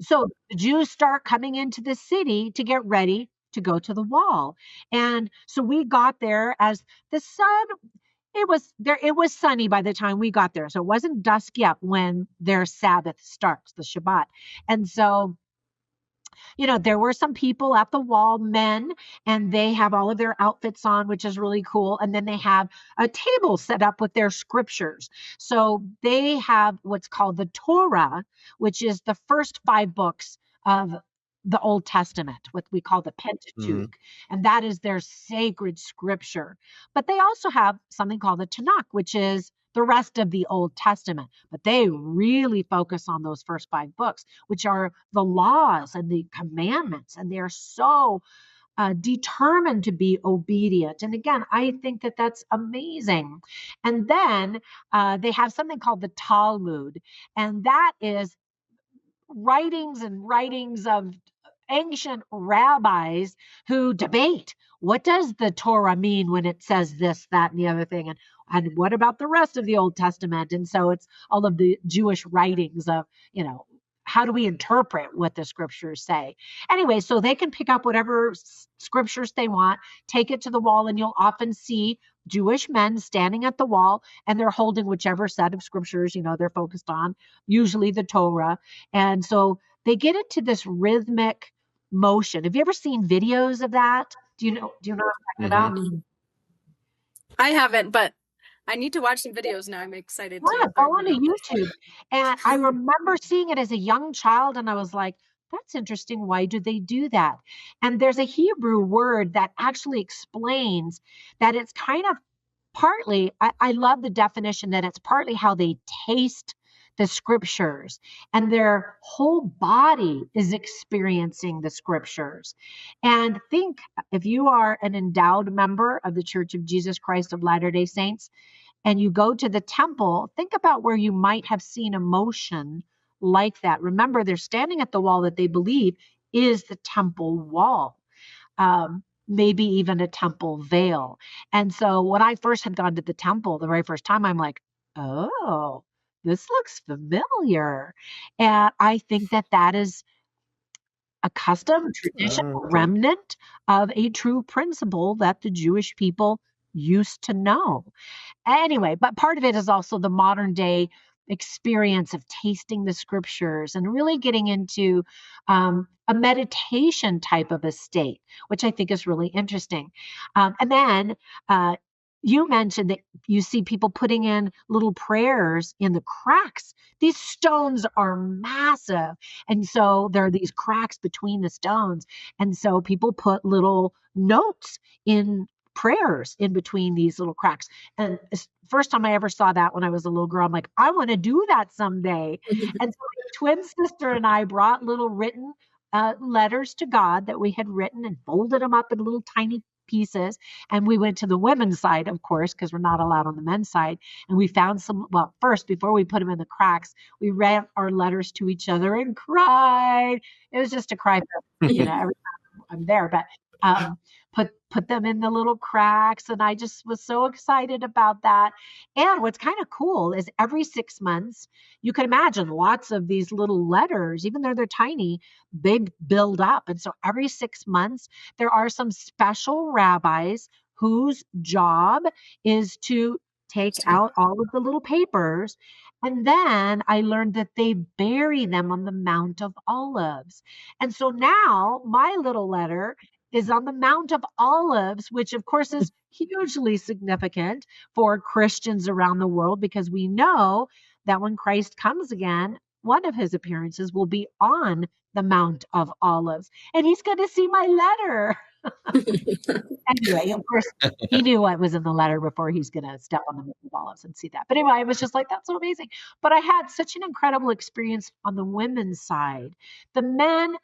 so the Jews start coming into the city to get ready to go to the wall. And so we got there as the sun, it was sunny by the time we got there. So it wasn't dusk yet when their Sabbath starts, the Shabbat. And so there were some people at the wall, men, and they have all of their outfits on, which is really cool. And then they have a table set up with their scriptures. So they have what's called the Torah, which is the first 5 books of the Old Testament, what we call the Pentateuch. And that is their sacred scripture. But they also have something called the Tanakh, which is the rest of the Old Testament, but they really focus on those first 5 books, which are the laws and the commandments, and they're so determined to be obedient. And again, I think that that's amazing. And then they have something called the Talmud, and that is writings and writings of ancient rabbis who debate, what does the Torah mean when it says this, that, and the other thing? And what about the rest of the Old Testament? And so it's all of the Jewish writings of, how do we interpret what the scriptures say? Anyway, so they can pick up whatever scriptures they want, take it to the wall, and you'll often see Jewish men standing at the wall, and they're holding whichever set of scriptures, they're focused on, usually the Torah. And so they get into this rhythmic motion. Have you ever seen videos of that? Do you know what I'm talking about? I haven't, but I need to watch some videos now. I'm excited Yeah, to go on to YouTube. And I remember seeing it as a young child, and I was like, that's interesting. Why do they do that? And there's a Hebrew word that actually explains that it's kind of partly, I love the definition that it's partly how they taste the scriptures, and their whole body is experiencing the scriptures. And think, if you are an endowed member of the Church of Jesus Christ of Latter-day Saints and you go to the temple, think about where you might have seen emotion like that. Remember, they're standing at the wall that they believe is the temple wall. Maybe even a temple veil. And so when I first had gone to the temple the very first time, I'm like, oh, this looks familiar. And I think that that is a custom, tradition, remnant of a true principle that the Jewish people used to know. Anyway, but part of it is also the modern day experience of tasting the scriptures and really getting into a meditation type of a state, which I think is really interesting. And then you mentioned that you see people putting in little prayers in the cracks. These stones are massive. And so there are these cracks between the stones. And so people put little notes in prayers in between these little cracks. And first time I ever saw that when I was a little girl, I'm like, I want to do that someday. And so my twin sister and I brought little written letters to God that we had written and folded them up in little tiny pieces. And we went to the women's side, of course, because we're not allowed on the men's side. And we found some, well, first, before we put them in the cracks, we read our letters to each other and cried. It was just a cry for, every time I'm there. But put them in the little cracks, and I just was so excited about that. And what's kind of cool is every 6 months, you can imagine lots of these little letters, even though they're tiny, big build up. And so every 6 months, there are some special rabbis whose job is to take out all of the little papers. And then I learned that they bury them on the Mount of Olives. And so now my little letter is on the Mount of Olives, which of course is hugely significant for Christians around the world, because we know that when Christ comes again, one of his appearances will be on the Mount of Olives, and he's going to see my letter. Anyway, of course, he knew what was in the letter before he's going to step on the Mount of Olives and see that. But anyway, I was just like, that's so amazing. But I had such an incredible experience on the women's side. The men,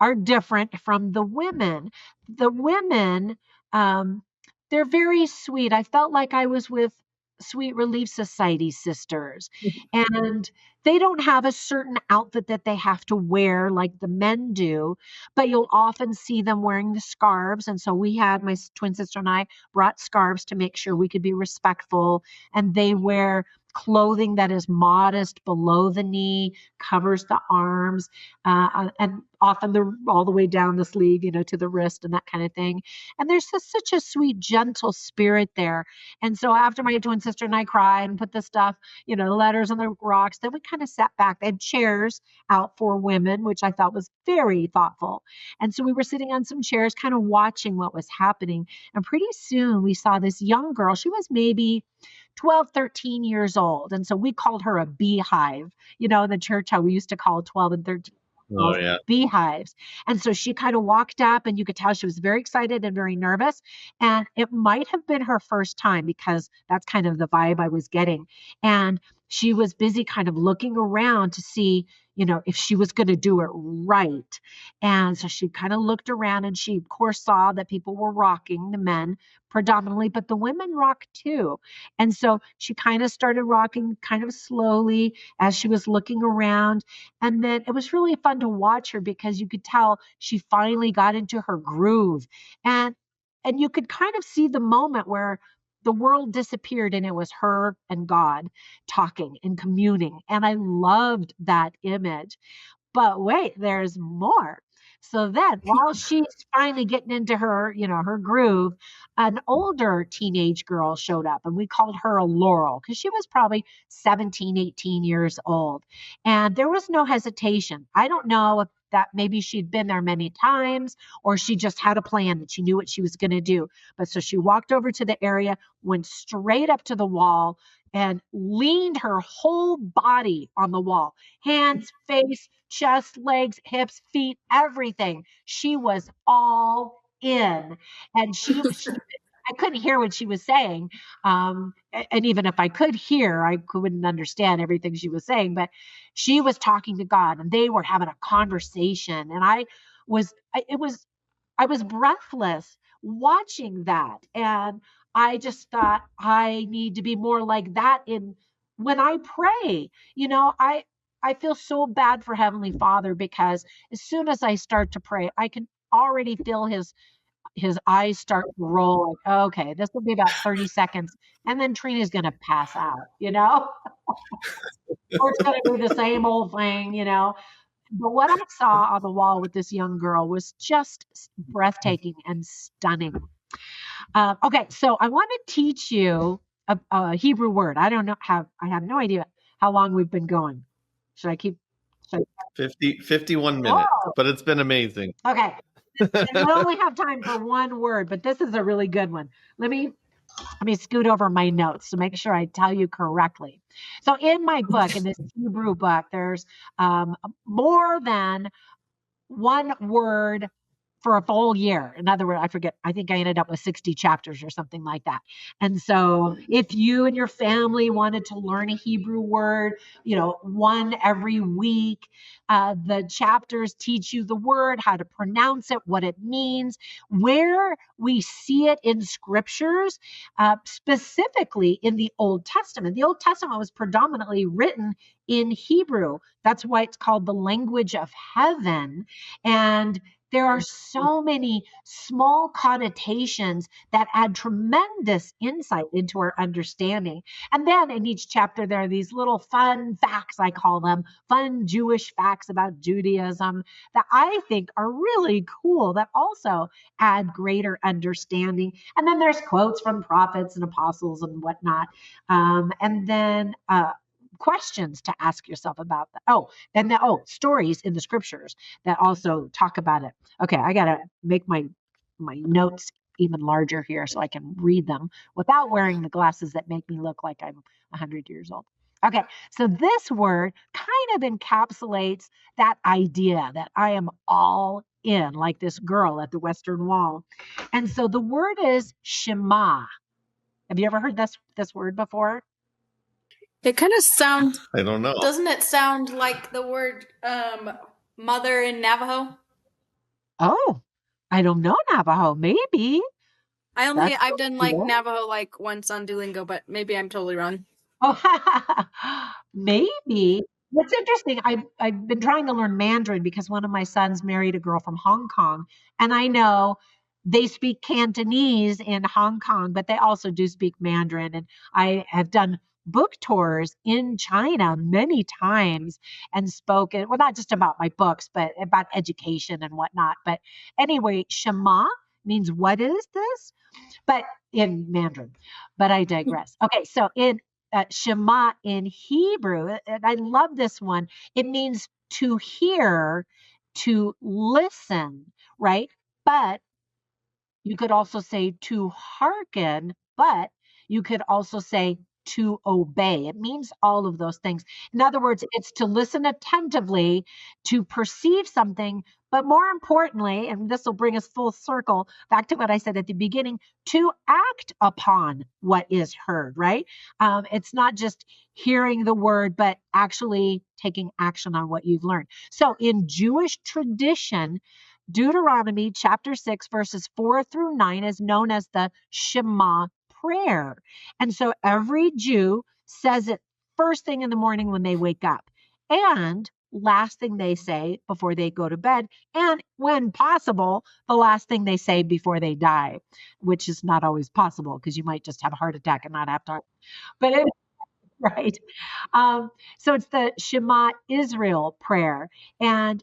are different from the women. The women, they're very sweet. I felt like I was with Sweet Relief Society sisters, and they don't have a certain outfit that they have to wear like the men do, but you'll often see them wearing the scarves. And so we had, my twin sister and I brought scarves to make sure we could be respectful, and they wear clothing that is modest below the knee, covers the arms, and often they're all the way down the sleeve, to the wrist and that kind of thing. And there's such a sweet, gentle spirit there. And so after my twin sister and I cried and put the stuff, the letters on the rocks, then we kind of sat back. They had chairs out for women, which I thought was very thoughtful. And so we were sitting on some chairs, kind of watching what was happening. And pretty soon we saw this young girl. She was maybe 12, 13 years old. And so we called her a beehive, in the church, how we used to call 12 and 13 beehives. And so she kind of walked up, and you could tell she was very excited and very nervous. And it might have been her first time, because that's kind of the vibe I was getting. And she was busy kind of looking around to see, if she was going to do it right. And so she kind of looked around, and she, of course, saw that people were rocking, the men predominantly, but the women rocked too. And so she kind of started rocking kind of slowly as she was looking around. And then it was really fun to watch her, because you could tell she finally got into her groove. And you could kind of see the moment where the world disappeared, and it was her and God talking and communing. And I loved that image. But wait, there's more. So then, while she's finally getting into her, her groove, an older teenage girl showed up, and we called her a Laurel, because she was probably 17, 18 years old. And there was no hesitation. I don't know if that maybe she'd been there many times, or she just had a plan that she knew what she was going to do. But so she walked over to the area, went straight up to the wall, and leaned her whole body on the wall. Hands, face, chest, legs, hips, feet, everything. She was all in. And she I couldn't hear what she was saying. And even if I could hear, I couldn't understand everything she was saying, but she was talking to God and they were having a conversation. And I was breathless watching that. And I just thought I need to be more like that in when I pray. I feel so bad for Heavenly Father because as soon as I start to pray, I can already feel his eyes start to roll like, okay, this will be about 30 seconds. And then Trina's going to pass out, or it's going to be the same old thing. But what I saw on the wall with this young girl was just breathtaking and stunning. Okay, so I want to teach you a Hebrew word. I have no idea how long we've been going. Should I keep? 51 minutes, but it's been amazing. Okay. And we only have time for one word, but this is a really good one. Let me scoot over my notes to make sure I tell you correctly. So in my book, in this Hebrew book, there's more than one word for a full year. In other words, I think I ended up with 60 chapters or something like that. And so if you and your family wanted to learn a Hebrew word, one every week, the chapters teach you the word, how to pronounce it, what it means, where we see it in scriptures, specifically in the Old Testament. The Old Testament was predominantly written in Hebrew. That's why it's called the language of heaven. And there are so many small connotations that add tremendous insight into our understanding. And then in each chapter, there are these little fun facts, I call them, fun Jewish facts about Judaism that I think are really cool, that also add greater understanding. And then there's quotes from prophets and apostles and whatnot. And then questions to ask yourself about that. Stories in the scriptures that also talk about it. Okay, I gotta make my notes even larger here so I can read them without wearing the glasses that make me look like I'm 100 years old. Okay, so this word kind of encapsulates that idea that I am all in, like this girl at the Western Wall. And so the word is Shema. Have you ever heard this word before? It kind of sounds. I don't know. Doesn't it sound like the word mother in Navajo? Oh, I don't know Navajo. Maybe. I've done like cool. Navajo like once on Duolingo, but maybe I'm totally wrong. Oh, maybe. What's interesting, I've been trying to learn Mandarin because one of my sons married a girl from Hong Kong, and I know they speak Cantonese in Hong Kong, but they also do speak Mandarin. And I have done book tours in China many times and spoken, well, not just about my books, but about education and whatnot. But anyway, Shema means what is this? But in Mandarin, but I digress. Okay, so in Shema in Hebrew, and I love this one, it means to hear, to listen, right? But you could also say to hearken, but you could also say to obey. It means all of those things. In other words, it's to listen attentively, to perceive something, but more importantly, and this will bring us full circle back to what I said at the beginning, to act upon what is heard, right? It's not just hearing the word, but actually taking action on what you've learned. So in Jewish tradition, Deuteronomy chapter 6, verses 4 through 9 is known as the Shema prayer. And so every Jew says it first thing in the morning when they wake up and last thing they say before they go to bed. And when possible, the last thing they say before they die, which is not always possible because you might just have a heart attack and not have time. But it, right. So it's the Shema Israel prayer. And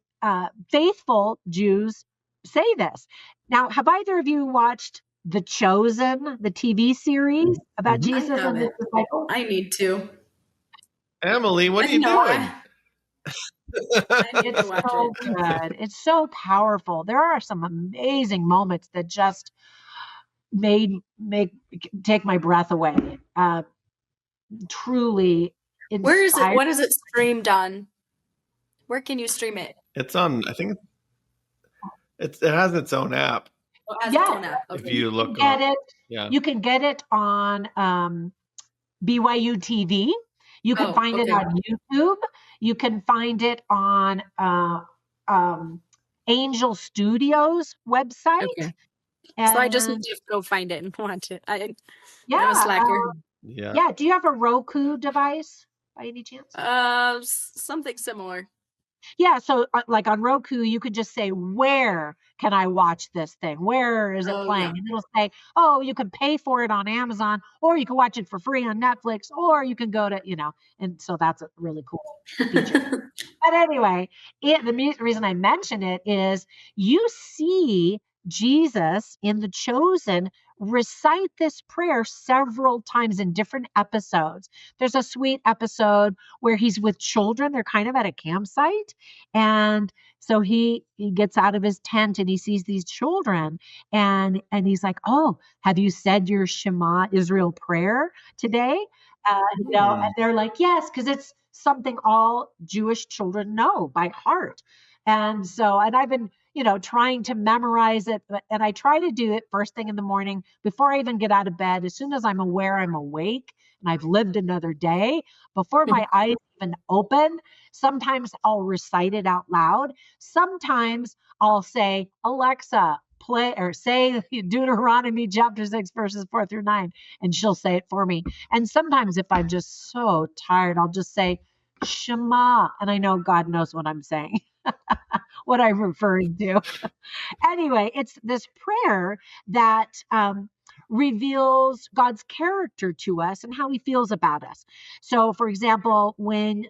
faithful Jews say this. Now, have either of you watched The Chosen, the TV series about Jesus and his disciples? I need to. Emily, what are you doing? It's so good. It's so powerful. There are some amazing moments that just take my breath away. Truly inspiring. Where is it? What is it streamed on? Where can you stream it? It's on, I think it has its own app. Oh, as Yeah, an app. If Okay. you you can look get up, it. yeah. You can get it on BYU TV. You can Oh, find it okay. on YouTube. You can find it on um, Angel Studios website. Okay. So I just need And to go find it and watch it. I'm a yeah, slacker. Yeah. yeah. Do you have a Roku device by any chance? Something similar. Yeah, so like on Roku, you could just say, where can I watch this thing? Where is it Oh playing? yeah. And it'll say, oh, you can pay for it on Amazon, or you can watch it for free on Netflix, or you can go to, and so that's a really cool feature. But anyway, the reason I mention it is you see Jesus in The Chosen recite this prayer several times in different episodes. There's a sweet episode where he's with children. They're kind of at a campsite. And so he gets out of his tent and he sees these children and he's like, oh, have you said your Shema Israel prayer today? And they're like, yes, because it's something all Jewish children know by heart. And so, and I've been, trying to memorize it, and I try to do it first thing in the morning before I even get out of bed. As soon as I'm aware I'm awake and I've lived another day, before my eyes even open, sometimes I'll recite it out loud. Sometimes I'll say, Alexa, play or say Deuteronomy chapter 6, verses 4-9, and she'll say it for me. And sometimes if I'm just so tired, I'll just say, Shema. And I know God knows what I'm saying, what I'm referring to. Anyway, it's this prayer that reveals God's character to us and how he feels about us. So, for example, when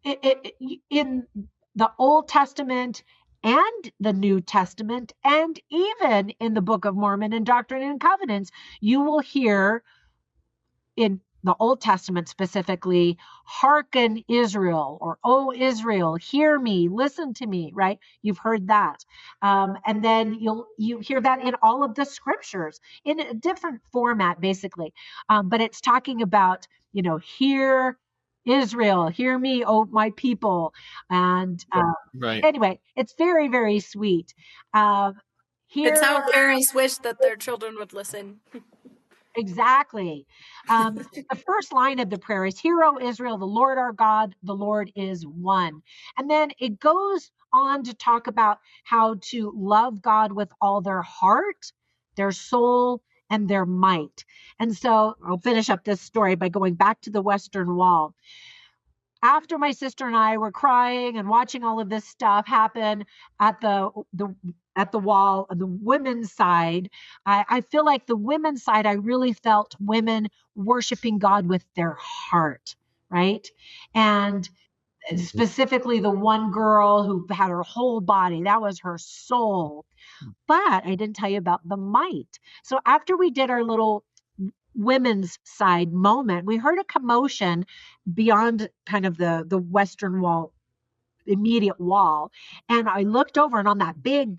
in the Old Testament and the New Testament, and even in the Book of Mormon and Doctrine and Covenants, you will hear in the Old Testament specifically, hearken Israel, or oh Israel, hear me, listen to me, right? You've heard that. And then you hear that in all of the scriptures in a different format, basically. But it's talking about, hear Israel, hear me, oh my people. And Right. anyway, it's very, very sweet. It's how Here, parents wish that their children would listen. exactly. The first line of the prayer is, Hear, O Israel, the Lord our God, the Lord is one. And then it goes on to talk about how to love God with all their heart, their soul, and their might. And so I'll finish up this story by going back to the Western Wall. After my sister and I were crying and watching all of this stuff happen at the wall on the women's side, I feel like the women's side, I really felt women worshiping God with their heart, right? And specifically the one girl who had her whole body, that was her soul. But I didn't tell you about the might. So after we did our little women's side moment, we heard a commotion beyond kind of the Western Wall, immediate wall. And I looked over, and on that big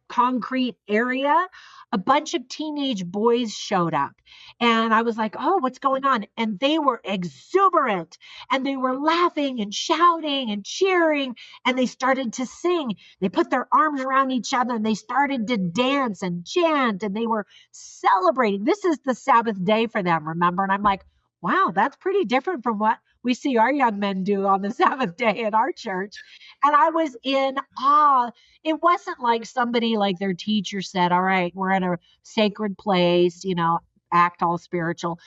concrete area, a bunch of teenage boys showed up. And I was like, oh, what's going on? And they were exuberant and they were laughing and shouting and cheering. And they started to sing. They put their arms around each other and they started to dance and chant and they were celebrating. This is the Sabbath day for them, remember? And I'm like, wow, that's pretty different from what we see our young men do on the Sabbath day at our church. And I was in awe. It wasn't like somebody like their teacher said, all right, we're at a sacred place, act all spiritual.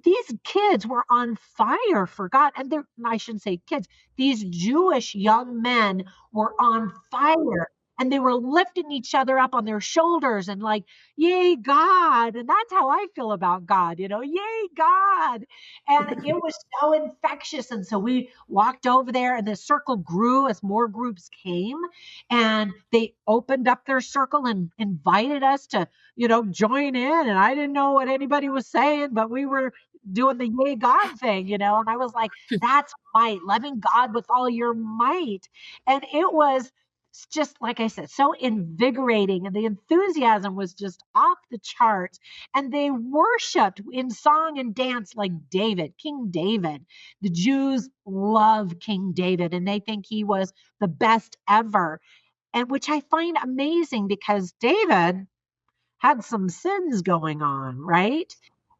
These kids were on fire for God. And I shouldn't say kids, these Jewish young men were on fire. And they were lifting each other up on their shoulders and like, yay, God. And that's how I feel about God, yay, God. And it was so infectious. And so we walked over there and the circle grew as more groups came. And they opened up their circle and invited us to, join in. And I didn't know what anybody was saying, but we were doing the yay God thing, and I was like, that's might, loving God with all your might. And it was just, like I said, so invigorating. And the enthusiasm was just off the charts. And they worshiped in song and dance like David, King David. The Jews love King David and they think he was the best ever. and which I find amazing because David had some sins going on, right?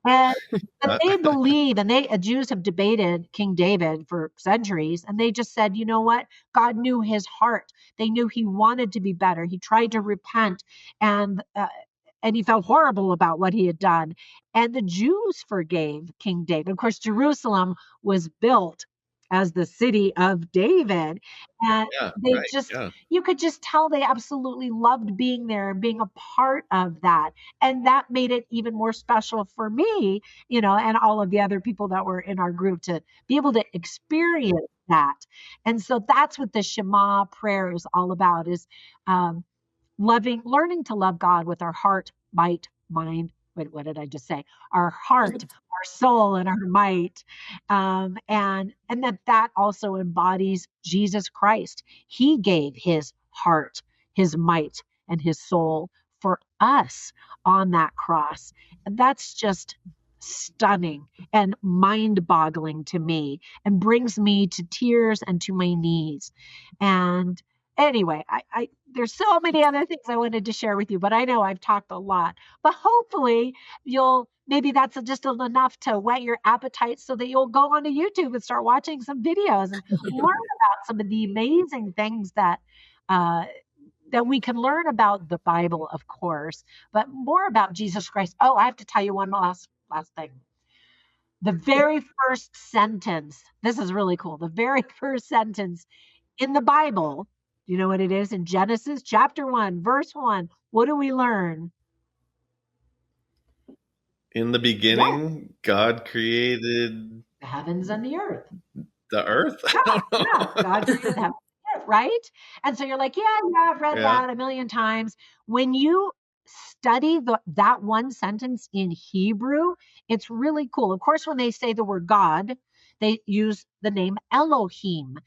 And but Uh, they believe, and Jews have debated King David for centuries, and they just said, you know what? God knew his heart. They knew he wanted to be better. He tried to repent, and he felt horrible about what he had done. And the Jews forgave King David. Of course, Jerusalem was built as the city of David, and yeah, they right. just Yeah. you could just tell they absolutely loved being there and being a part of that. And that made it even more special for me, and all of the other people that were in our group to be able to experience that. And so that's what the Shema prayer is all about, is um, learning to love God with our heart, might, mind. Wait, what did I just say? Our heart, our soul, and our might. And that also embodies Jesus Christ. He gave his heart, his might, and his soul for us on that cross. And that's just stunning and mind-boggling to me, and brings me to tears and to my knees. And anyway, I there's so many other things I wanted to share with you, but I know I've talked a lot. But hopefully maybe that's just enough to whet your appetite so that you'll go onto YouTube and start watching some videos and learn about some of the amazing things uh, that we can learn about the Bible, of course, but more about Jesus Christ. Oh, I have to tell you one last thing. The very first sentence, this is really cool. The very first sentence in the Bible, you know what it is? In Genesis chapter 1, verse 1, what do we learn? In the Yes, beginning, God created the heavens and the earth. the earth. I Yeah, don't yeah. God know. created the heavens and the earth, right? And so you're like, yeah, I've read Yeah. that a million times. When you study that one sentence in Hebrew, it's really cool. Of course, when they say the word God, they use the name Elohim.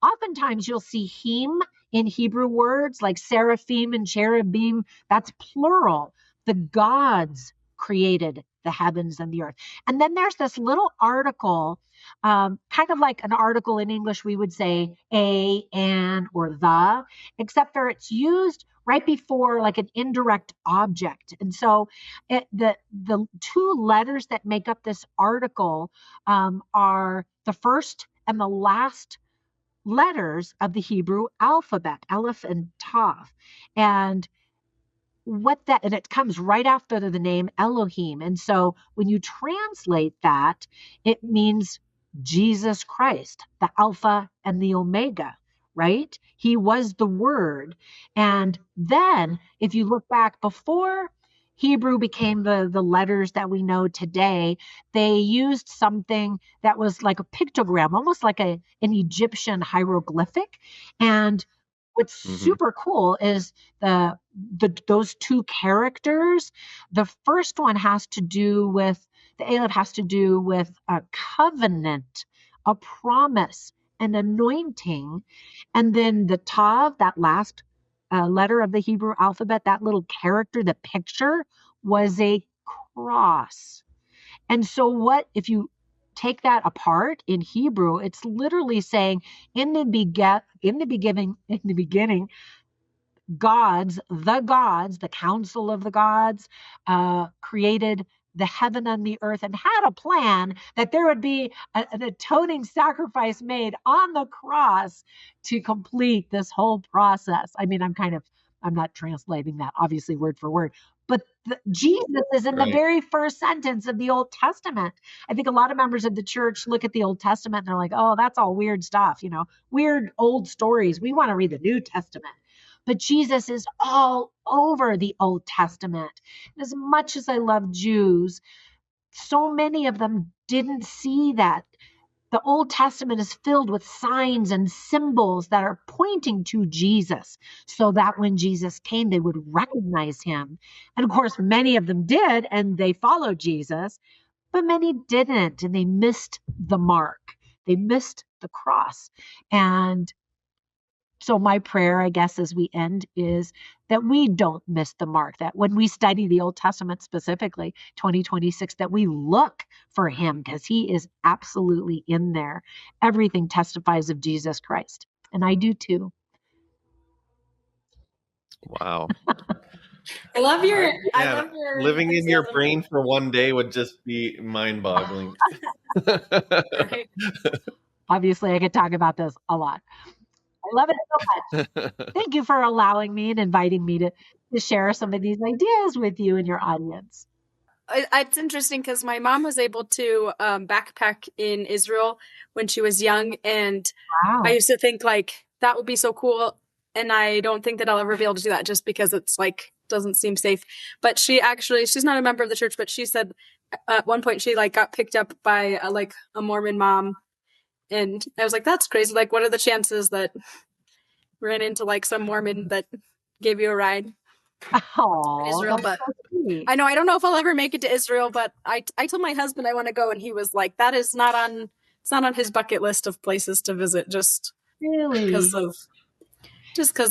Oftentimes you'll see him in Hebrew words like seraphim and cherubim. That's plural. The gods created the heavens and the earth. And then there's this little article, kind of like an article in English, we would say a, an, or the, except for it's used right before like an indirect object. And so the two letters that make up this article are the first and the last letters of the Hebrew alphabet, Aleph and Tav. And and it comes right after the name Elohim. And so when you translate that, it means Jesus Christ, the Alpha and the Omega, right? He was the Word. And then if you look back before Hebrew became the letters that we know today, they used something that was like a pictogram, almost like an Egyptian hieroglyphic. And what's Hmm. super cool is those two characters. The first one has to do with the Aleph has to do with a covenant, a promise, an anointing, and then the Tav, that last letter of the Hebrew alphabet, that little character, the picture, was a cross. And so what if you take that apart in Hebrew, it's literally saying in the beginning, the council of the gods, created the heaven and the earth and had a plan that there would be an atoning sacrifice made on the cross to complete this whole process. I mean, I'm not translating that obviously word for word, but Jesus is in the Right. very first sentence of the Old Testament. I think a lot of members of the church look at the Old Testament and they're like, oh, that's all weird stuff, weird old stories. We want to read the New Testament. But Jesus is all over the Old Testament. And as much as I love Jews, so many of them didn't see that. The Old Testament is filled with signs and symbols that are pointing to Jesus, so that when Jesus came, they would recognize him. And of course, many of them did, and they followed Jesus, but many didn't, and they missed the mark. They missed the cross. And so my prayer, I guess, as we end is that we don't miss the mark, that when we study the Old Testament, specifically 2026, that we look for him because he is absolutely in there. Everything testifies of Jesus Christ. And I do too. Wow. I love your Living in your enthusiasm. brain for one day would just be mind-boggling. Right. Obviously, I could talk about this a lot. I love it so much. Thank you for allowing me and inviting me to share some of these ideas with you and your audience. It's interesting because my mom was able to backpack in Israel when she was young, and Wow. I used to think like that would be so cool, and I don't think that I'll ever be able to do that just because it's like doesn't seem safe. But she's not a member of the church, but she said at one point she like got picked up by like a Mormon mom, and I was like, that's crazy. Like, what are the chances that we ran into like some Mormon that gave you a ride? Oh, Israel, that's but so sweet. I know I don't know if I'll ever make it to Israel, but I told my husband I want to go, and he was like, "That is not on. It's not on his bucket list of places to visit, just Really? because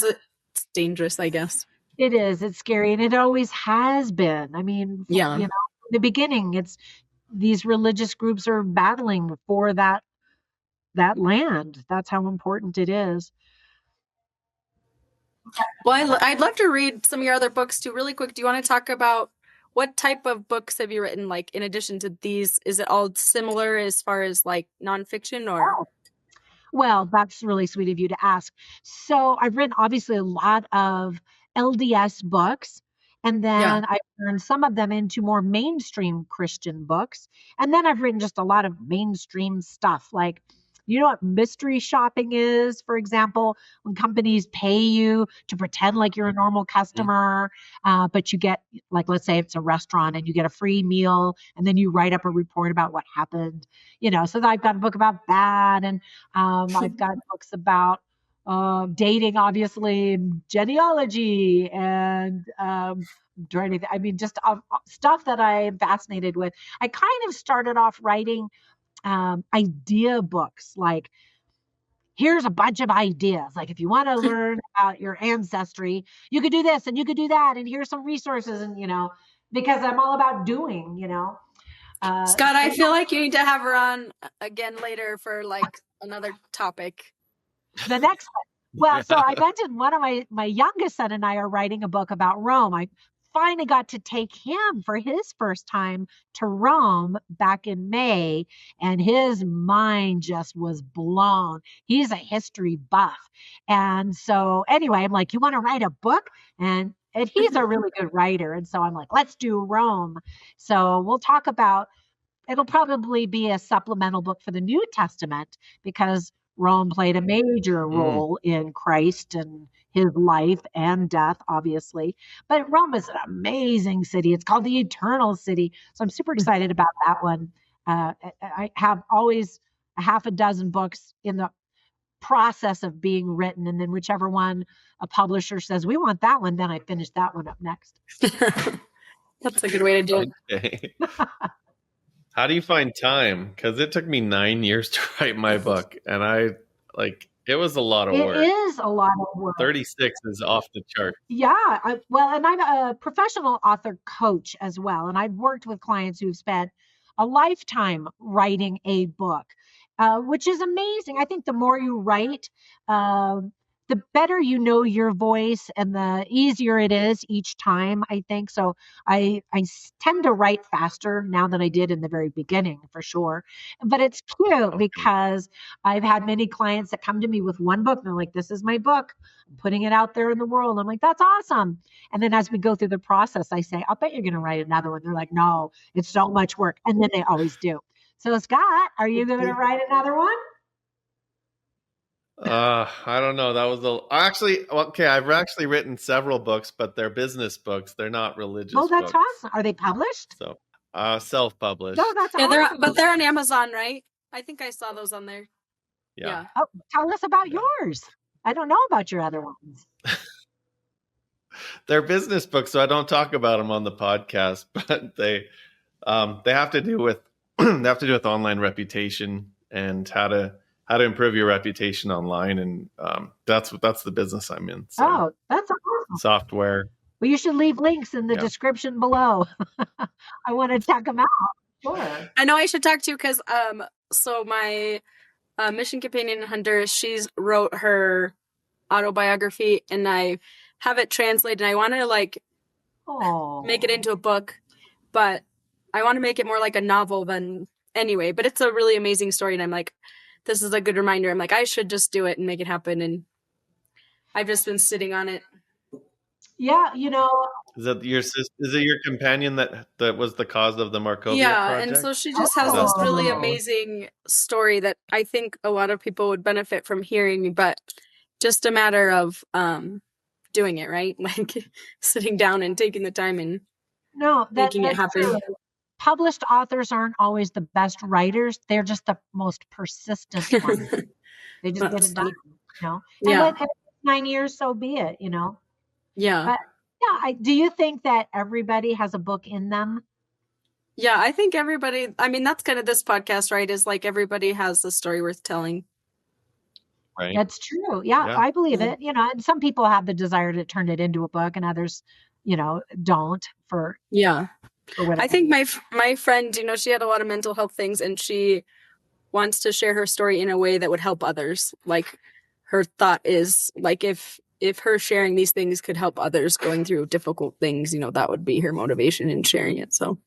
it's dangerous, I guess." It is. It's scary, and it always has been. I mean, Yeah. you know, from the beginning, it's these religious groups are battling for that land. That's how important it is. Well, I'd love to read some of your other books too. Really quick, do you want to talk about what type of books have you written? Like, in addition to these, is it all similar as far as like nonfiction or? Oh, well, that's really sweet of you to ask. So I've written obviously a lot of LDS books, and Yeah. then I've turned some of them into more mainstream Christian books. And then I've written just a lot of mainstream stuff. Like, you know what mystery shopping is, for example, when companies pay you to pretend like you're a normal customer, but you get, like, let's say it's a restaurant and you get a free meal, and then you write up a report about what happened. So I've got a book about that, and I've got books about dating, obviously, genealogy, and I mean, just stuff that I am fascinated with. I kind of started off writing idea books, like, here's a bunch of ideas. Like, if you want to learn about your ancestry, you could do this and you could do that, and here's some resources, and because I'm all about doing. Scott, I feel like you need to have her on again later for like another topic. The next one. Well, so I mentioned one of my youngest son and I are writing a book about Rome. I finally got to take him for his first time to Rome back in May, and his mind just was blown. He's a history buff. And so anyway, I'm like, you want to write a book? And he's a really good writer. And so I'm like, let's do Rome. So we'll talk about, it'll probably be a supplemental book for the New Testament, because Rome played a major role in Christ and his life and death, obviously. But Rome is an amazing city. It's called the Eternal City. So I'm super excited about that one. I have always a half a dozen books in the process of being written. And then whichever one a publisher says, we want that one, then I finish that one up next. That's a good way to do it. Okay. How do you find time? Because it took me 9 years to write my book, and it was a lot of work. It is a lot of work. 36 is off the chart. Yeah. And I'm a professional author coach as well. And I've worked with clients who've spent a lifetime writing a book, which is amazing. I think the more you write, the better you know your voice, and the easier it is each time, I think. So I tend to write faster now than I did in the very beginning, for sure. But it's cute because I've had many clients that come to me with one book and they're like, this is my book. I'm putting it out there in the world. I'm like, that's awesome. And then as we go through the process, I say, I'll bet you're going to write another one. They're like, no, it's so much work. And then they always do. So Scott, are you going to write another one? I don't know. That was I've actually written several books, but they're business books. They're not religious books. Oh, that's awesome. Are they published? So, self-published. No, that's awesome. But they're on Amazon, right? I think I saw those on there. Yeah. Oh, tell us about yours. I don't know about your other ones. They're business books, so I don't talk about them on the podcast, but they have to do with online reputation and how to improve your reputation online, and that's the business I'm in. So, oh, that's awesome. Software. Well, you should leave links in the description below. I want to check them out. Sure. I know I should talk to you because so my mission companion in Honduras, she's wrote her autobiography, and I have it translated. And I want to like make it into a book, but I want to make it more like a novel than anyway. But it's a really amazing story, and I'm like, this is a good reminder. I'm like, I should just do it and make it happen, and I've just been sitting on it. Yeah, you know. Is it your companion that was the cause of the Markovia project? And so she just has this really amazing story that I think a lot of people would benefit from hearing, but just a matter of doing it, right? Like sitting down and taking the time and making it happen. True. Published authors aren't always the best writers. They're just the most persistent ones. They just get it done, you know. And if it's 9 years, so be it, you know. Yeah. But do you think that everybody has a book in them? Yeah, I think everybody, I mean, that's kind of this podcast, right? Is like everybody has a story worth telling. Right. That's true. Yeah, I believe it. You know, and some people have the desire to turn it into a book, and others, you know, don't for whatever. I think my friend, you know, she had a lot of mental health things, and she wants to share her story in a way that would help others. Like her thought is like if her sharing these things could help others going through difficult things, you know, that would be her motivation in sharing it. So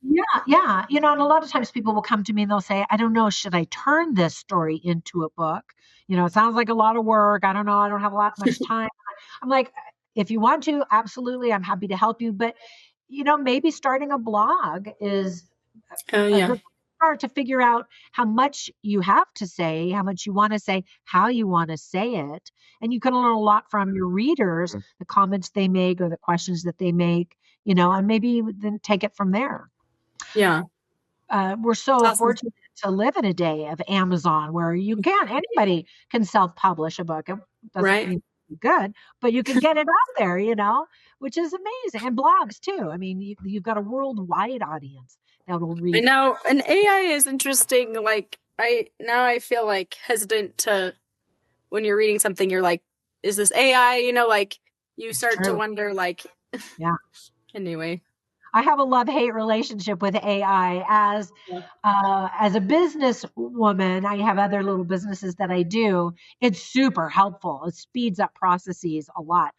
yeah. You know, and a lot of times people will come to me and they'll say, I don't know, should I turn this story into a book? You know, it sounds like a lot of work. I don't know. I don't have much time. I'm like, if you want to, absolutely, I'm happy to help you. But, you know, maybe starting a blog is a good start to figure out how much you have to say, how much you want to say, how you want to say it. And you can learn a lot from your readers, the comments they make or the questions that they make, you know, and maybe then take it from there. Yeah. We're so fortunate to live in a day of Amazon where anybody can self-publish a book. It doesn't mean it's good, but you can get it out there, you know, which is amazing. And blogs too. I mean, you've got a worldwide audience that will read. I know, and AI is interesting. Like I feel like hesitant to, when you're reading something, you're like, is this AI? You know, like you start to wonder, like, anyway. I have a love-hate relationship with AI as a business woman. I have other little businesses that I do. It's super helpful. It speeds up processes a lot.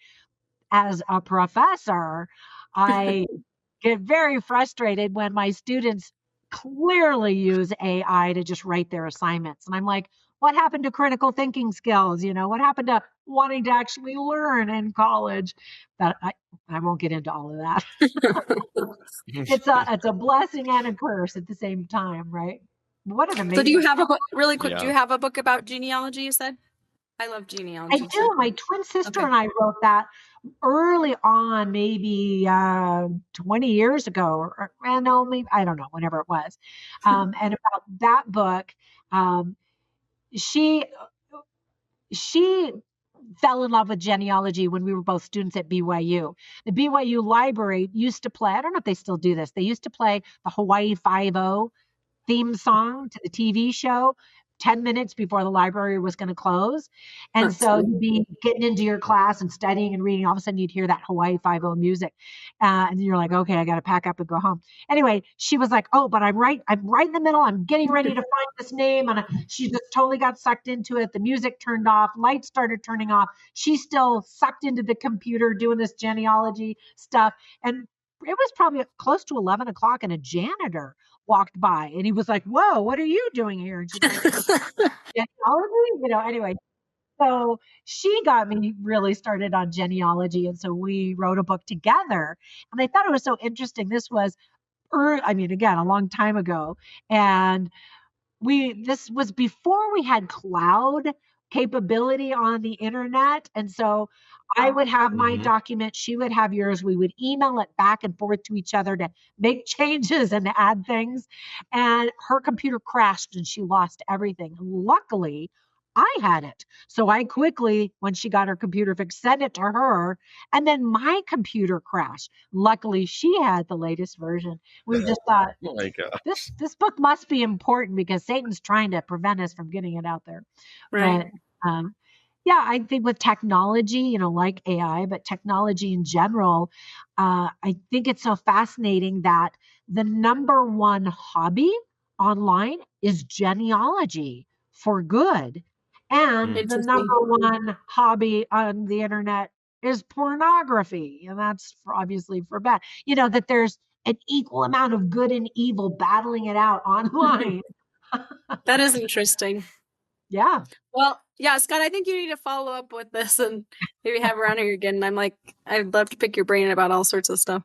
As a professor, I get very frustrated when my students clearly use AI to just write their assignments. And I'm like, what happened to critical thinking skills? You know, what happened to wanting to actually learn in college? But I won't get into all of that. It's a blessing and a curse at the same time, right? What an amazing. So do you have a book, really quick, do you have a book about genealogy, you said? I love genealogy. I do. My twin sister and I wrote that early on, maybe 20 years ago, or no, maybe, I don't know, whenever it was. And about that book, she fell in love with genealogy when we were both students at BYU. The BYU library used to play, I don't know if they still do this, they used to play the Hawaii Five-0 theme song to the TV show 10 minutes before the library was going to close. And so you'd be getting into your class and studying and reading. All of a sudden you'd hear that Hawaii Five-0 music. And you're like, okay, I got to pack up and go home. Anyway, she was like, oh, but I'm right in the middle. I'm getting ready to find this name. And she just totally got sucked into it. The music turned off, lights started turning off. She's still sucked into the computer doing this genealogy stuff. And it was probably close to 11 o'clock and a janitor walked by and he was like, whoa, what are you doing here? And she's like, genealogy? You know, anyway. So she got me really started on genealogy. And so we wrote a book together. And I thought it was so interesting. This was, again, a long time ago. And this was before we had cloud capability on the internet. And so I would have my document, she would have yours. We would email it back and forth to each other to make changes and add things. And her computer crashed and she lost everything. Luckily, I had it. So I quickly, when she got her computer fixed, sent it to her. And then my computer crashed. Luckily, she had the latest version. We just thought, oh my God, this book must be important because Satan's trying to prevent us from getting it out there. Right. But, yeah, I think with technology, you know, like AI, but technology in general, I think it's so fascinating that the number one hobby online is genealogy for good. And the number one hobby on the internet is pornography. And that's obviously for bad. That there's an equal amount of good and evil battling it out online. That is interesting. Yeah. Well, yeah, Scott, I think you need to follow up with this and maybe have her on here again. I'd love to pick your brain about all sorts of stuff.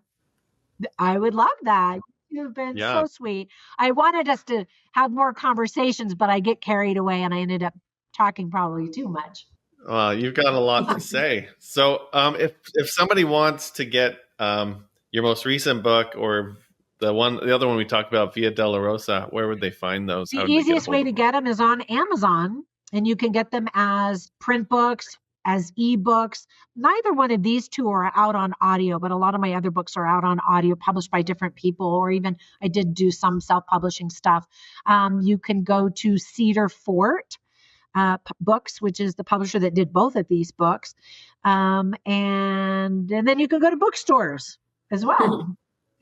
I would love that. You've been so sweet. I wanted us to have more conversations, but I get carried away and I ended up talking probably too much. Well, you've got a lot to say. So if somebody wants to get your most recent book or the other one we talked about, Via Dolorosa, where would they find those? The easiest way to get them is on Amazon, and you can get them as print books, as ebooks. Neither one of these two are out on audio, but a lot of my other books are out on audio, published by different people, or even I did do some self-publishing stuff. You can go to Cedar Fort Books, which is the publisher that did both of these books. And then you can go to bookstores as well.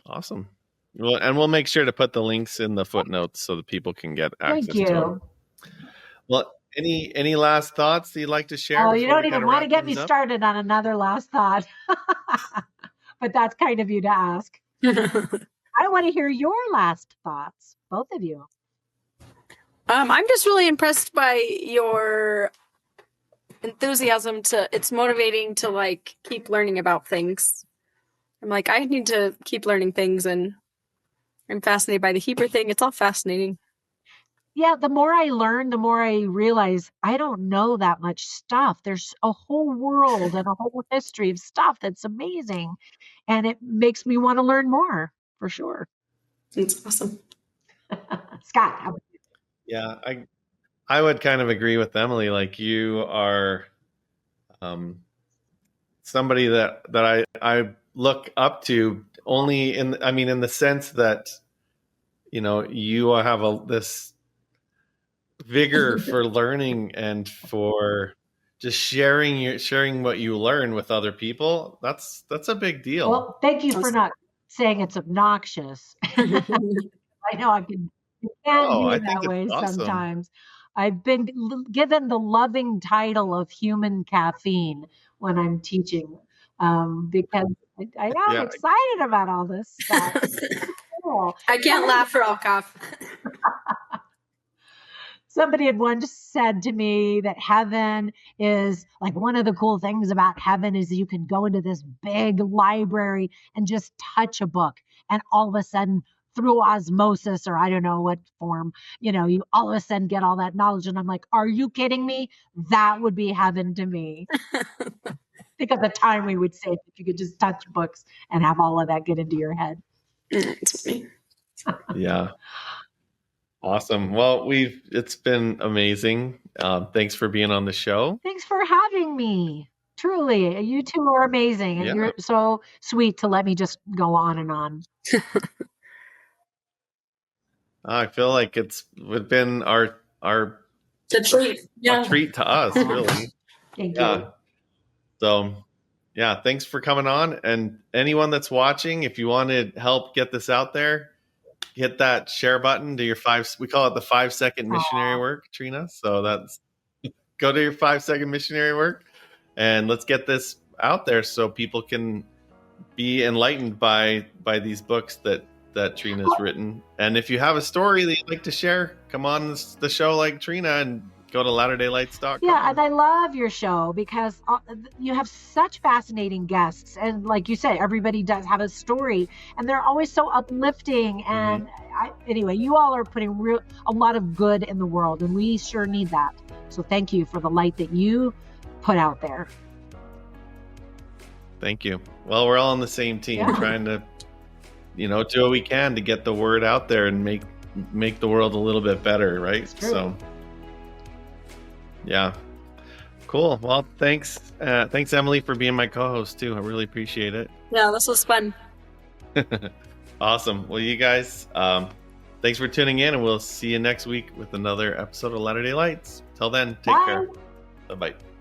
Awesome. Well, and we'll make sure to put the links in the footnotes so that people can get access to them. Well, any last thoughts that you'd like to share? Oh, you don't even want to get me started on another last thought. But that's kind of you to ask. I want to hear your last thoughts, both of you. I'm just really impressed by your enthusiasm it's motivating to keep learning about things. I'm I need to keep learning things, and I'm fascinated by the Hebrew thing. It's all fascinating. Yeah, the more I learn, the more I realize I don't know that much stuff. There's a whole world and a whole history of stuff that's amazing. And it makes me want to learn more, for sure. It's awesome. Scott, how about you? Yeah, I would kind of agree with Emily. You are somebody that I look up to only in the sense that, you have this vigor for learning and for just sharing what you learn with other people. That's a big deal. Well, thank you for not saying it's obnoxious. I know I can be that way sometimes. I've been given the loving title of human caffeine when I'm teaching, because I am excited about all this stuff. Cool. I can't laugh or I'll cough. Somebody had once said to me that heaven is one of the cool things about heaven is you can go into this big library and just touch a book, and all of a sudden, through osmosis, or I don't know what form, you all of a sudden get all that knowledge. And I'm like, are you kidding me? That would be heaven to me. Think of the time we would save if you could just touch books and have all of that get into your head. It's me. Yeah. Awesome. Well, it's been amazing. Thanks for being on the show. Thanks for having me. Truly, you two are amazing. And you're so sweet to let me just go on and on. I feel like it's been our a treat. A treat to us, really. Thank you. So, thanks for coming on. And anyone that's watching, if you want to help get this out there, hit that share button. Do we call it the 5-second missionary work, Trina. So go to your 5-second missionary work, and let's get this out there so people can be enlightened by these books that Trina's written. And if you have a story that you'd like to share, come on the show like Trina and go to latterdaylights.com. Yeah, and I love your show because you have such fascinating guests. And like you say, everybody does have a story, and they're always so uplifting. And anyway, you all are putting a lot of good in the world, and we sure need that. So thank you for the light that you put out there. Thank you. Well, we're all on the same team, trying to, do what we can to get the word out there and make the world a little bit better, right? So, yeah. Cool. Well, thanks, Emily, for being my co-host too. I really appreciate it. Yeah, this was fun. Awesome. Well, you guys, thanks for tuning in, and we'll see you next week with another episode of Latter Day Lights. Till then, take care. Bye-bye.